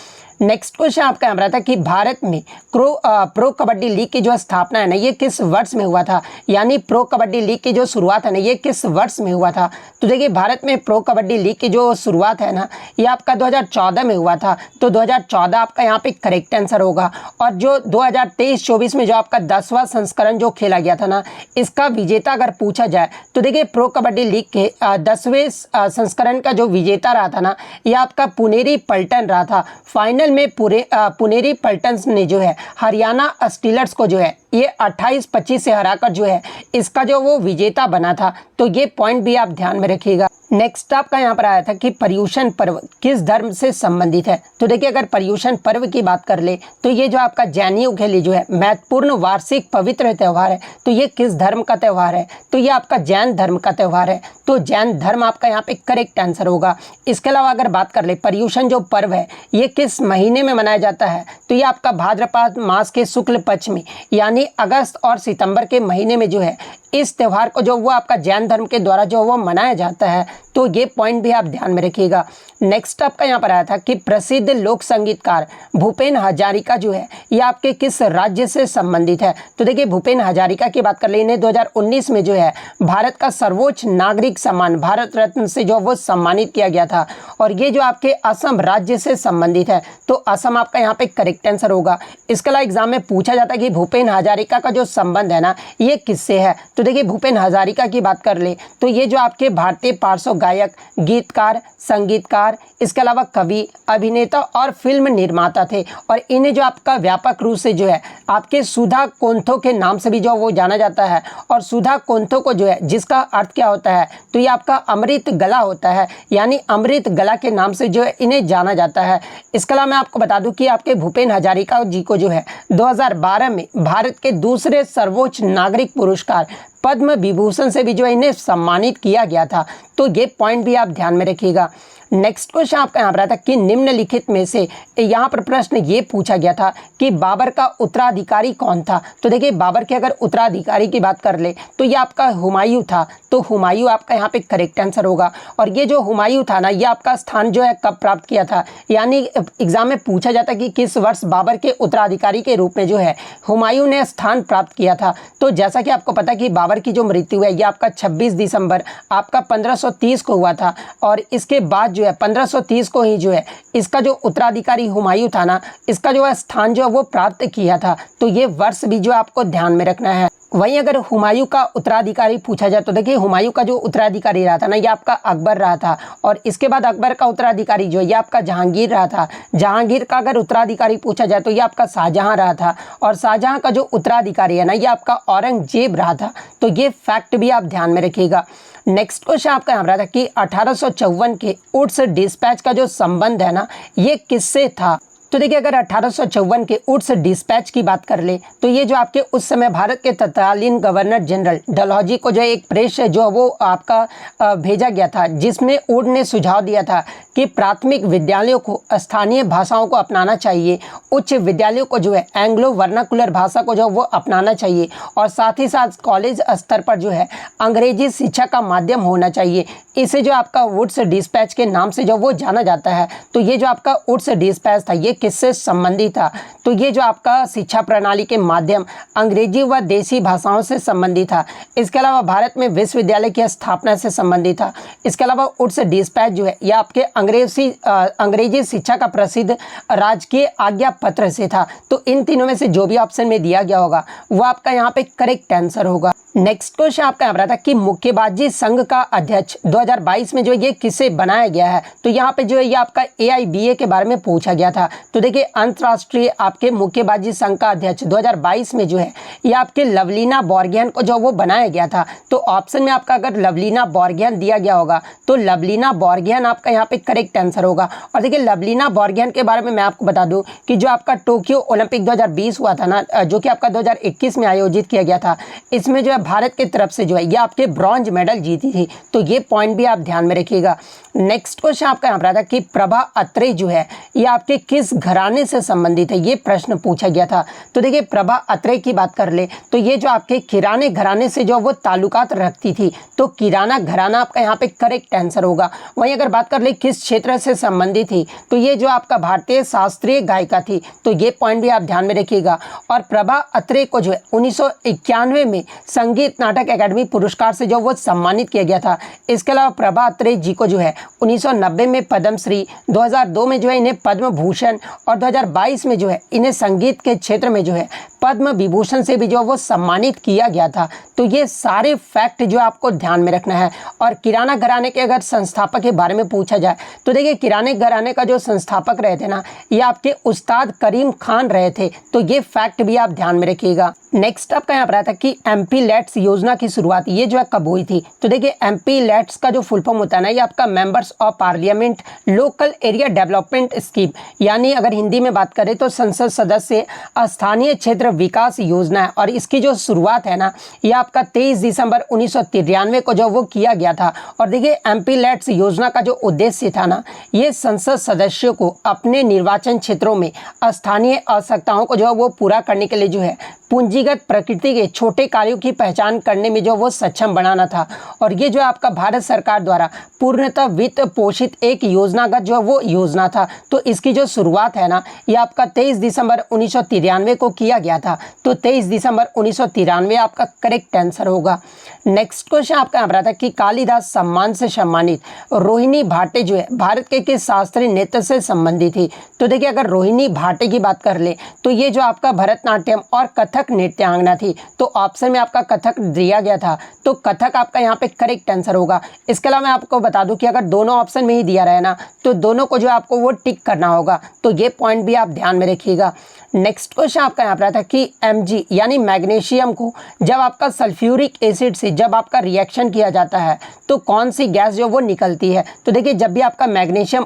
नेक्स्ट क्वेश्चन आपका यहाँ रहता है कि भारत में प्रो कबड्डी लीग की जो स्थापना है ना ये किस वर्ष में हुआ था, यानी प्रो कबड्डी लीग की जो शुरुआत है ना ये किस वर्ष में हुआ था। तो देखिए भारत में प्रो कबड्डी लीग की जो शुरुआत है ना ये आपका 2014 में हुआ था। तो 2014 आपका यहाँ पे करेक्ट आंसर होगा। और जो 2023-24 में जो आपका 10वां संस्करण जो खेला गया था ना इसका विजेता अगर पूछा जाए तो देखिए प्रो कबड्डी लीग के 10वें संस्करण का जो विजेता रहा था ना ये आपका पुनेरी पल्टन रहा था। फाइनल में पुनेरी पल्टन्स ने जो है हरियाणा स्टीलर्स को जो है ये 28-25 से हराकर जो है इसका जो वो विजेता बना था। तो ये पॉइंट भी आप ध्यान में रखिएगा। नेक्स्ट आपका यहाँ पर आया था कि पर्युषण पर्व किस धर्म से संबंधित है। तो देखिए अगर पर्युषण पर्व की बात कर ले तो ये जो आपका जैनियों के लिए जो है महत्वपूर्ण वार्षिक पवित्र त्यौहार है। तो ये किस धर्म का त्यौहार है, तो ये आपका जैन धर्म का त्यौहार है। तो जैन धर्म आपका यहाँ पे करेक्ट आंसर होगा। इसके अलावा अगर बात कर ले पर्युषण जो पर्व है ये किस महीने में मनाया जाता है, तो ये आपका भाद्रपद मास के शुक्ल पक्ष में यानी अगस्त और सितंबर के महीने में जो है इस त्यौहार को जो वो आपका जैन धर्म के द्वारा जो वो मनाया जाता है। तो ये पॉइंट भी आप ध्यान में रखिएगा। नेक्स्ट आपका यहाँ पर आया था कि प्रसिद्ध लोक संगीतकार भूपेन हजारिका जो है ये आपके किस राज्य से संबंधित है। तो देखिए भूपेन हजारिका की बात कर ले इन्हें 2019 में जो है भारत का सर्वोच्च नागरिक सम्मान भारत रत्न से जो वो सम्मानित किया गया था। और ये जो आपके असम राज्य से संबंधित है। तो असम आपका यहाँ पे करेक्ट आंसर होगा। इसके अलावा एग्जाम में पूछा जाता है कि भूपेन हजारिका का जो संबंध है ना ये किससे है। तो देखिए भूपेन हजारिका की बात कर ले तो ये जो आपके भारतीय पार्श्व गायक, गीतकार, संगीतकार, इसके अलावा कवि, अभिनेता और फिल्म निर्माता थे। और इन्हें जो आपका व्यापक रूप से जो है आपके सुधा कोंथो के नाम से भी जो वो जाना जाता है। और सुधा कोंथो को जो है जिसका अर्थ क्या होता है, तो ये आपका अमृत गला होता है, यानी अमृत गला के नाम से जो है इन्हें जाना जाता है। इसके अलावा मैं आपको बता दूं कि आपके भूपेन हजारिका जी को जो है 2012 में भारत के दूसरे सर्वोच्च नागरिक पुरस्कार पद्म विभूषण से भी जो है इन्हें सम्मानित किया गया था। तो ये पॉइंट भी आप ध्यान में रखिएगा। नेक्स्ट क्वेश्चन आपका यहाँ पर आता कि निम्नलिखित में से यहाँ पर प्रश्न ये पूछा गया था कि बाबर का उत्तराधिकारी कौन था। तो देखिए बाबर के अगर उत्तराधिकारी की बात कर ले तो ये आपका हुमायूं था। तो हुमायूं आपका यहाँ पे करेक्ट आंसर होगा। और ये जो हुमायूं था ना, ये आपका स्थान जो है कब प्राप्त किया था, यानी एग्जाम में पूछा जाता कि किस वर्ष बाबर के उत्तराधिकारी के रूप में जो है हुमायूं ने स्थान प्राप्त किया था। तो जैसा कि आपको पता कि बाबर की जो मृत्यु है ये आपका 26 दिसंबर आपका 1530 को हुआ था। और इसके बाद जो है 1530 को ही जो है इसका जो उत्तराधिकारी हुमायूं था ना, इसका जो है स्थान जो है वो प्राप्त किया था। तो ये वर्ष भी जो आपको ध्यान में रखना है। वहीं अगर हुमायूं का उत्तराधिकारी पूछा जाए तो देखिए हुमायूं का जो उत्तराधिकारी रहा था ना, ये आपका अकबर रहा था। और इसके बाद अकबर का उत्तराधिकारी जो है ये आपका जहांगीर रहा था। जहांगीर का अगर उत्तराधिकारी पूछा जाए तो ये आपका शाहजहां रहा था। और शाहजहां का जो उत्तराधिकारी है ना, ये आपका औरंगजेब रहा था। तो ये फैक्ट भी आप ध्यान में रखिएगा। नेक्स्ट क्वेश्चन आपका यहाँ रहा था कि 1854 के वुड्स डिस्पैच का जो संबंध है ना, ये किससे था। तो देखिए अगर 1854 के वुड्स डिस्पैच की बात कर ले तो ये जो आपके उस समय भारत के तत्कालीन गवर्नर जनरल डलहौजी को जो एक प्रेस जो वो आपका भेजा गया था, जिसमें वुड ने सुझाव दिया था कि प्राथमिक विद्यालयों को स्थानीय भाषाओं को अपनाना चाहिए, उच्च विद्यालयों को जो है एंग्लो वर्नाकुलर भाषा को जो वो अपनाना चाहिए, और साथ ही साथ कॉलेज स्तर पर जो है अंग्रेजी शिक्षा का माध्यम होना चाहिए। इसे जो आपका वुड्स डिस्पैच के नाम से जो वो जाना जाता है। तो ये जो आपका वुड्स डिस्पैच था ये किससे संबंधित था, तो ये जो आपका शिक्षा प्रणाली के माध्यम अंग्रेजी व देसी भाषाओं से संबंधित था। इसके अलावा भारत में विश्वविद्यालय की स्थापना से संबंधित था। इसके अलावा वुड्स डिस्पैच जो है ये आपके अंग्रेजी शिक्षा का प्रसिद्ध राजकीय आज्ञा पत्र से था। तो इन तीनों में से जो भी ऑप्शन में दिया गया होगा वो आपका यहाँ पे करेक्ट आंसर होगा। नेक्स्ट क्वेश्चन आपका यहाँ था कि मुक्केबाजी संघ का अध्यक्ष 2022 में जो ये किसे बनाया गया है। तो यहाँ पे जो है ये आपका AIBA के बारे में पूछा गया था। तो देखिए अंतर्राष्ट्रीय आपके मुक्केबाजी संघ का अध्यक्ष 2022 में जो है ये आपके लवलीना बोर्गियन को जो वो बनाया गया था। तो ऑप्शन में आपका अगर लवलीना बोर्गियन दिया गया होगा तो लवलीना बोर्गियन आपका यहाँ पे करेक्ट आंसर होगा। और देखिए लवलीना बोर्गियन के बारे में मैं आपको बता दूं कि जो आपका टोक्यो ओलंपिक 2020 हुआ था ना, जो कि आपका 2021 में आयोजित किया गया था, इसमें जो है भारत की तरफ से जो है ये आपके ब्रॉन्ज मेडल जीती थी। तो ये पॉइंट भी आप ध्यान में रखिएगा। नेक्स्ट क्वेश्चन आपका यहाँ पर आता कि प्रभा अत्रे जो है ये आपके किस घराने से संबंधित है, ये प्रश्न पूछा गया था। तो देखिए प्रभा अत्रे की बात कर ले तो ये जो आपके किराने घराने से जो वो ताल्लुकात रखती थी। तो किराना घराना आपका यहाँ पे करेक्ट आंसर होगा। वहीं अगर बात कर ले किस क्षेत्र से संबंधित थी, तो ये जो आपका भारतीय शास्त्रीय गायिका थी। तो ये पॉइंट भी आप ध्यान में रखिएगा। और प्रभा अत्रे को जो है 1991 में संगीत नाटक अकादमी पुरस्कार से जो वो सम्मानित किया गया था। इसके अलावा प्रभा अत्रे जी को जो है 1990 में पद्मश्री, 2002 में जो है इन्हें पद्म भूषण, और 2022 में जो है इन्हें संगीत के क्षेत्र में जो है पद्म विभूषण से भी जो वो सम्मानित किया गया था। तो ये सारे फैक्ट जो आपको ध्यान में रखना है। और किराना घराने के अगर संस्थापक के बारे में पूछा जाए तो देखिए किराने घराने का जो संस्थापक रहे थे ना, ये आपके उस्ताद करीम खान रहे थे। तो ये फैक्ट भी आप ध्यान में रखिएगा। नेक्स्ट आपका यहाँ पर आता कि MP लेट्स योजना की शुरुआत ये जो है कब हुई थी। तो देखिए MP लेट्स का जो फुल फॉर्म होता है ना, ये आपका members of parliament local area development scheme, यानी अगर हिंदी में बात करें तो संसद सदस्य स्थानीय क्षेत्र विकास योजना है। और इसकी जो शुरुआत है ना, ये आपका 23 दिसंबर 1993 को जो वो किया गया था। और देखिए MP लेट्स योजना का जो उद्देश्य था ना, ये संसद सदस्यों को अपने निर्वाचन क्षेत्रों में स्थानीय आवश्यकताओं को जो है वो पूरा करने के लिए जो है पूंजीगत प्रकृति के छोटे कार्यों की पहचान करने में जो वो सक्षम बनाना था। और ये जो आपका भारत सरकार द्वारा पूर्णतः वित्त पोषित एक योजनागत जो वो योजना था। तो इसकी जो शुरुआत है ना, ये आपका 23 दिसंबर 1993 को किया गया था। तो 23 दिसंबर 1993 आपका करेक्ट आंसर होगा। नेक्स्ट क्वेश्चन आपका यहाँ पर आता कि कालिदास सम्मान से सम्मानित रोहिणी भाटे जो है भारत के किस शास्त्रीय नृत्य से संबंधित थी। तो देखिए अगर रोहिणी भाटे की बात कर ले तो ये जो आपका भरतनाट्यम और कथक नृत्यांगना थी। तो ऑप्शन में आपका कथक दिया गया था। तो कथक आपका यहाँ पे करेक्ट आंसर होगा। इसके अलावा मैं आपको बता दूं कि अगर दोनों ऑप्शन में ही दिया रहे ना, तो दोनों को जो आपको वो टिक करना होगा। तो ये पॉइंट भी आप ध्यान में रखिएगा। नेक्स्ट क्वेश्चन आपका यहाँ पर आता है कि Mg यानी मैग्नीशियम को जब आपका सल्फ्यूरिक एसिड से जब आपका रिएक्शन किया जाता है तो कौन सी गैस जो वो निकलती है। तो देखिए जब भी आपका मैग्नीशियम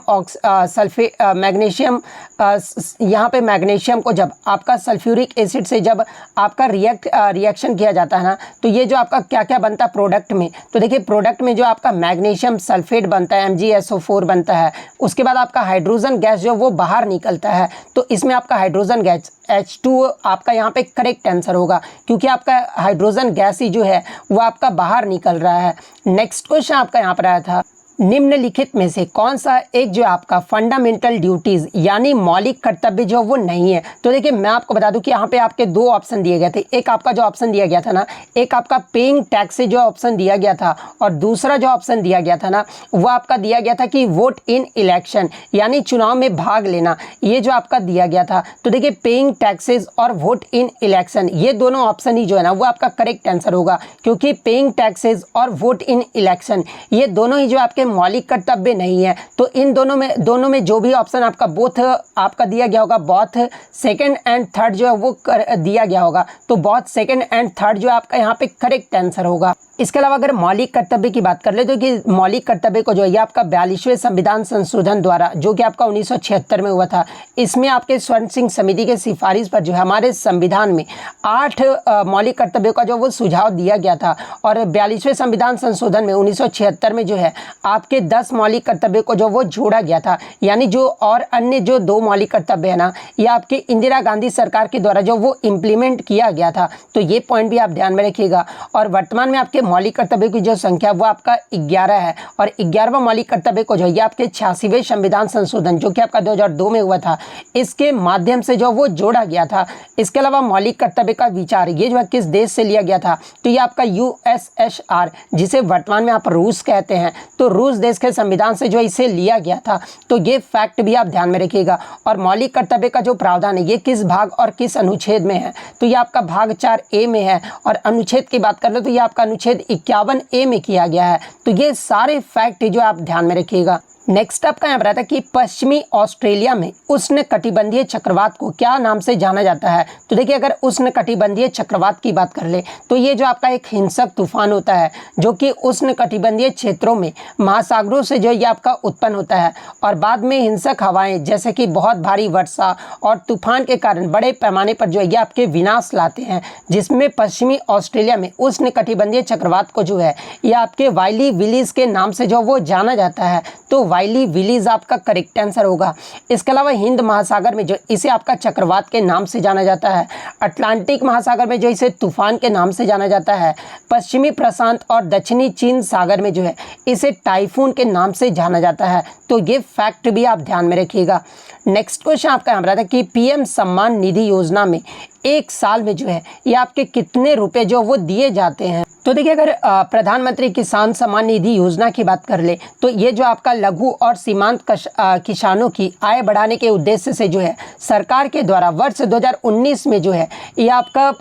यहाँ पे मैग्नीशियम को जब आपका सल्फ्यूरिक एसिड से जब आपका रिएक्शन किया जाता है ना, तो ये जो आपका क्या क्या बनता है प्रोडक्ट में। तो देखिए प्रोडक्ट में जो आपका मैग्नीशियम सल्फेट बनता है MgSO4 बनता है, उसके बाद आपका हाइड्रोजन गैस जो वो बाहर निकलता है। तो इसमें आपका हाइड्रोजन गैस H2 आपका यहाँ पे करेक्ट आंसर होगा, क्योंकि आपका हाइड्रोजन गैस ही जो है वो आपका बाहर निकल रहा है। नेक्स्ट क्वेश्चन आपका यहाँ पर आया था, निम्नलिखित में से कौन सा एक जो आपका फंडामेंटल ड्यूटीज यानी मौलिक कर्तव्य जो वो नहीं है। तो देखिए मैं आपको बता दूं कि यहाँ पे आपके दो ऑप्शन दिए गए थे। एक आपका जो ऑप्शन दिया गया था ना, एक आपका पेइंग टैक्स से जो ऑप्शन दिया गया था, और दूसरा जो ऑप्शन दिया गया था ना वो आपका दिया गया था कि वोट इन इलेक्शन यानी चुनाव में भाग लेना, ये जो आपका दिया गया था। तो देखिए पेइंग टैक्सेस और वोट इन इलेक्शन ये दोनों ऑप्शन ही जो है ना वो आपका करेक्ट आंसर होगा, क्योंकि पेइंग टैक्सेस और वोट इन इलेक्शन ये दोनों ही जो आपके मौलिक कर्तव्य नहीं है। तो इन दोनों में जो भी ऑप्शन आपका बोथ आपका दिया गया होगा, बोथ सेकंड एंड थर्ड जो है वो दिया गया होगा, तो बोथ सेकंड एंड थर्ड जो आपका यहाँ पे करेक्ट आंसर होगा। इसके अलावा अगर मौलिक कर्तव्य की बात कर ले तो कि मौलिक कर्तव्य को जो है आपका 42वें संविधान संशोधन द्वारा जो कि आपका 1976 में हुआ था, इसमें आपके स्वर्ण सिंह समिति के सिफारिश पर जो है हमारे संविधान में 8 मौलिक कर्तव्यों का जो वो सुझाव दिया गया था, और 42वें संविधान संशोधन में 1976 में जो है आपके 10 मौलिक कर्तव्य को जो वो जोड़ा गया था, यानी जो और अन्य जो 2 मौलिक कर्तव्य है ना ये आपके इंदिरा गांधी सरकार के द्वारा जो वो इम्प्लीमेंट किया गया था। तो ये पॉइंट भी आप ध्यान में रखिएगा। और वर्तमान में आपके मौलिक कर्तव्य की जो संख्या वो आपका 11 है, और 11वां मौलिक कर्तव्य को जो ये आपके 86वें संविधान संशोधन जो कि आपका 2002 में हुआ था, इसके माध्यम से जो वो जोड़ा गया था। इसके अलावा मौलिक कर्तव्य का विचार ये जो है किस देश से लिया गया था, तो ये आपका USSR जिसे वर्तमान में आप रूस कहते हैं, तो रूस देश के संविधान से जो इसे लिया गया था। तो ये फैक्ट भी आप ध्यान में रखिएगा। और मौलिक कर्तव्य का जो प्रावधान है ये किस भाग और किस अनुच्छेद में है, तो ये आपका भाग 4A में है, और अनुच्छेद की बात कर लो तो ये आपका अनुच्छेद 51A में किया गया है। तो ये सारे फैक्ट जो आप ध्यान में रखिएगा। नेक्स्ट आपका यहाँ पर आता है कि पश्चिमी ऑस्ट्रेलिया में उष्ण कटिबंधीय चक्रवात को क्या नाम से जाना जाता है। तो देखिए अगर उष्ण कटिबंधीय चक्रवात की बात कर ले तो ये जो आपका एक हिंसक तूफान होता है जो कि उष्ण कटिबंधीय क्षेत्रों में महासागरों से जो ये आपका उत्पन्न होता है, और बाद में हिंसक हवाएं जैसे कि बहुत भारी वर्षा और तूफान के कारण बड़े पैमाने पर जो है ये आपके विनाश लाते हैं, जिसमें पश्चिमी ऑस्ट्रेलिया में उष्ण कटिबंधीय चक्रवात को जो है ये आपके वाइली विलीज के नाम से जो वो जाना जाता है। तो वाइली विलीज आपका करेक्ट आंसर होगा। इसके अलावा हिंद महासागर में जो इसे आपका चक्रवात के नाम से जाना जाता है, अटलांटिक महासागर में जो इसे तूफान के नाम से जाना जाता है, पश्चिमी प्रशांत और दक्षिणी चीन सागर में जो है इसे टाइफून के नाम से जाना जाता है। तो ये फैक्ट भी आप ध्यान में रखिएगा। नेक्स्ट क्वेश्चन आपका यहाँ पर कि PM सम्मान निधि योजना में एक साल में जो है ये आपके कितने रुपए जो वो दिए जाते हैं। तो देखिए अगर प्रधानमंत्री किसान सम्मान निधि योजना की बात कर ले तो ये जो आपका लघु और सीमांत किसानों की आय बढ़ाने के उद्देश्य से जो है सरकार के द्वारा वर्ष 2019 में जो है ये आपका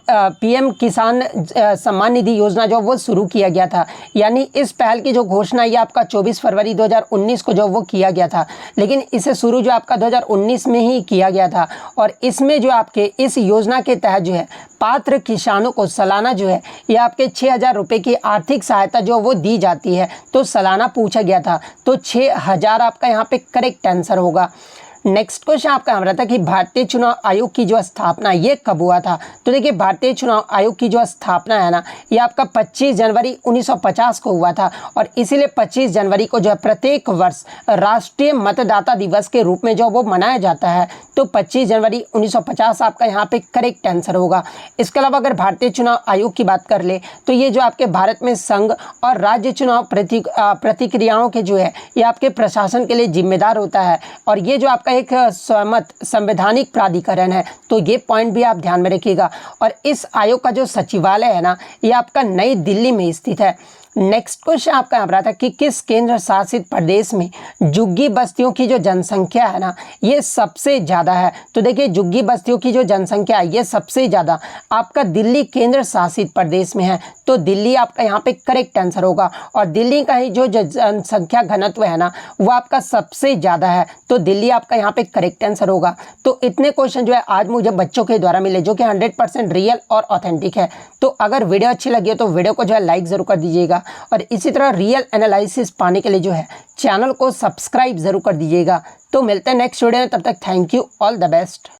PM किसान सम्मान निधि योजना जो वो शुरू किया गया था। यानी इस पहल की जो घोषणा ये आपका 24 फरवरी 2019 को जो वो किया गया था, लेकिन इसे शुरू जो आपका 2019 में ही किया गया था। और इसमें जो आपके इस योजना के तहत जो है पात्र किसानों को सालाना जो है ये आपके 6,000 रुपये की आर्थिक सहायता जो वो दी जाती है। तो सालाना पूछा गया था, तो 6,000 आपका यहाँ पे करेक्ट आंसर होगा। नेक्स्ट क्वेश्चन आपका हमारा था कि भारतीय चुनाव आयोग की जो स्थापना ये कब हुआ था। तो देखिए भारतीय चुनाव आयोग की जो स्थापना है ना ये आपका 25 जनवरी 1950 को हुआ था, और इसीलिए 25 जनवरी को जो है प्रत्येक वर्ष राष्ट्रीय मतदाता दिवस के रूप में जो वो मनाया जाता है। तो 25 जनवरी 1950 आपका यहाँ पे करेक्ट आंसर होगा। इसके अलावा अगर भारतीय चुनाव आयोग की बात कर ले तो ये जो आपके भारत में संघ और राज्य चुनाव प्रतिक्रियाओं के जो है ये आपके प्रशासन के लिए जिम्मेदार होता है, और ये जो आपका एक स्वमत संवैधानिक प्राधिकरण है। तो ये पॉइंट भी आप ध्यान में रखिएगा। और इस आयोग का जो सचिवालय है ना ये आपका नई दिल्ली में स्थित है। नेक्स्ट क्वेश्चन आपका यहाँ पर था कि किस केंद्र शासित प्रदेश में झुग्गी बस्तियों की जो जनसंख्या है ना ये सबसे ज़्यादा है। तो देखिए झुग्गी बस्तियों की जो जनसंख्या है ये सबसे ज़्यादा आपका दिल्ली केंद्र शासित प्रदेश में है। तो दिल्ली आपका यहाँ पे करेक्ट आंसर होगा। और दिल्ली का ही जो जनसंख्या घनत्व है ना वो आपका सबसे ज़्यादा है, तो दिल्ली आपका यहाँ पे करेक्ट आंसर होगा। तो इतने क्वेश्चन जो है आज मुझे बच्चों के द्वारा मिले जो कि 100% रियल और ऑथेंटिक है। तो अगर वीडियो अच्छी लगी हो तो वीडियो को जो है लाइक ज़रूर कर दीजिएगा और इसी तरह रियल एनालिसिस पाने के लिए जो है चैनल को सब्सक्राइब ज़रूर कर दीजिएगा। तो मिलते हैं नेक्स्ट वीडियो में, तब तक thank you, all the best.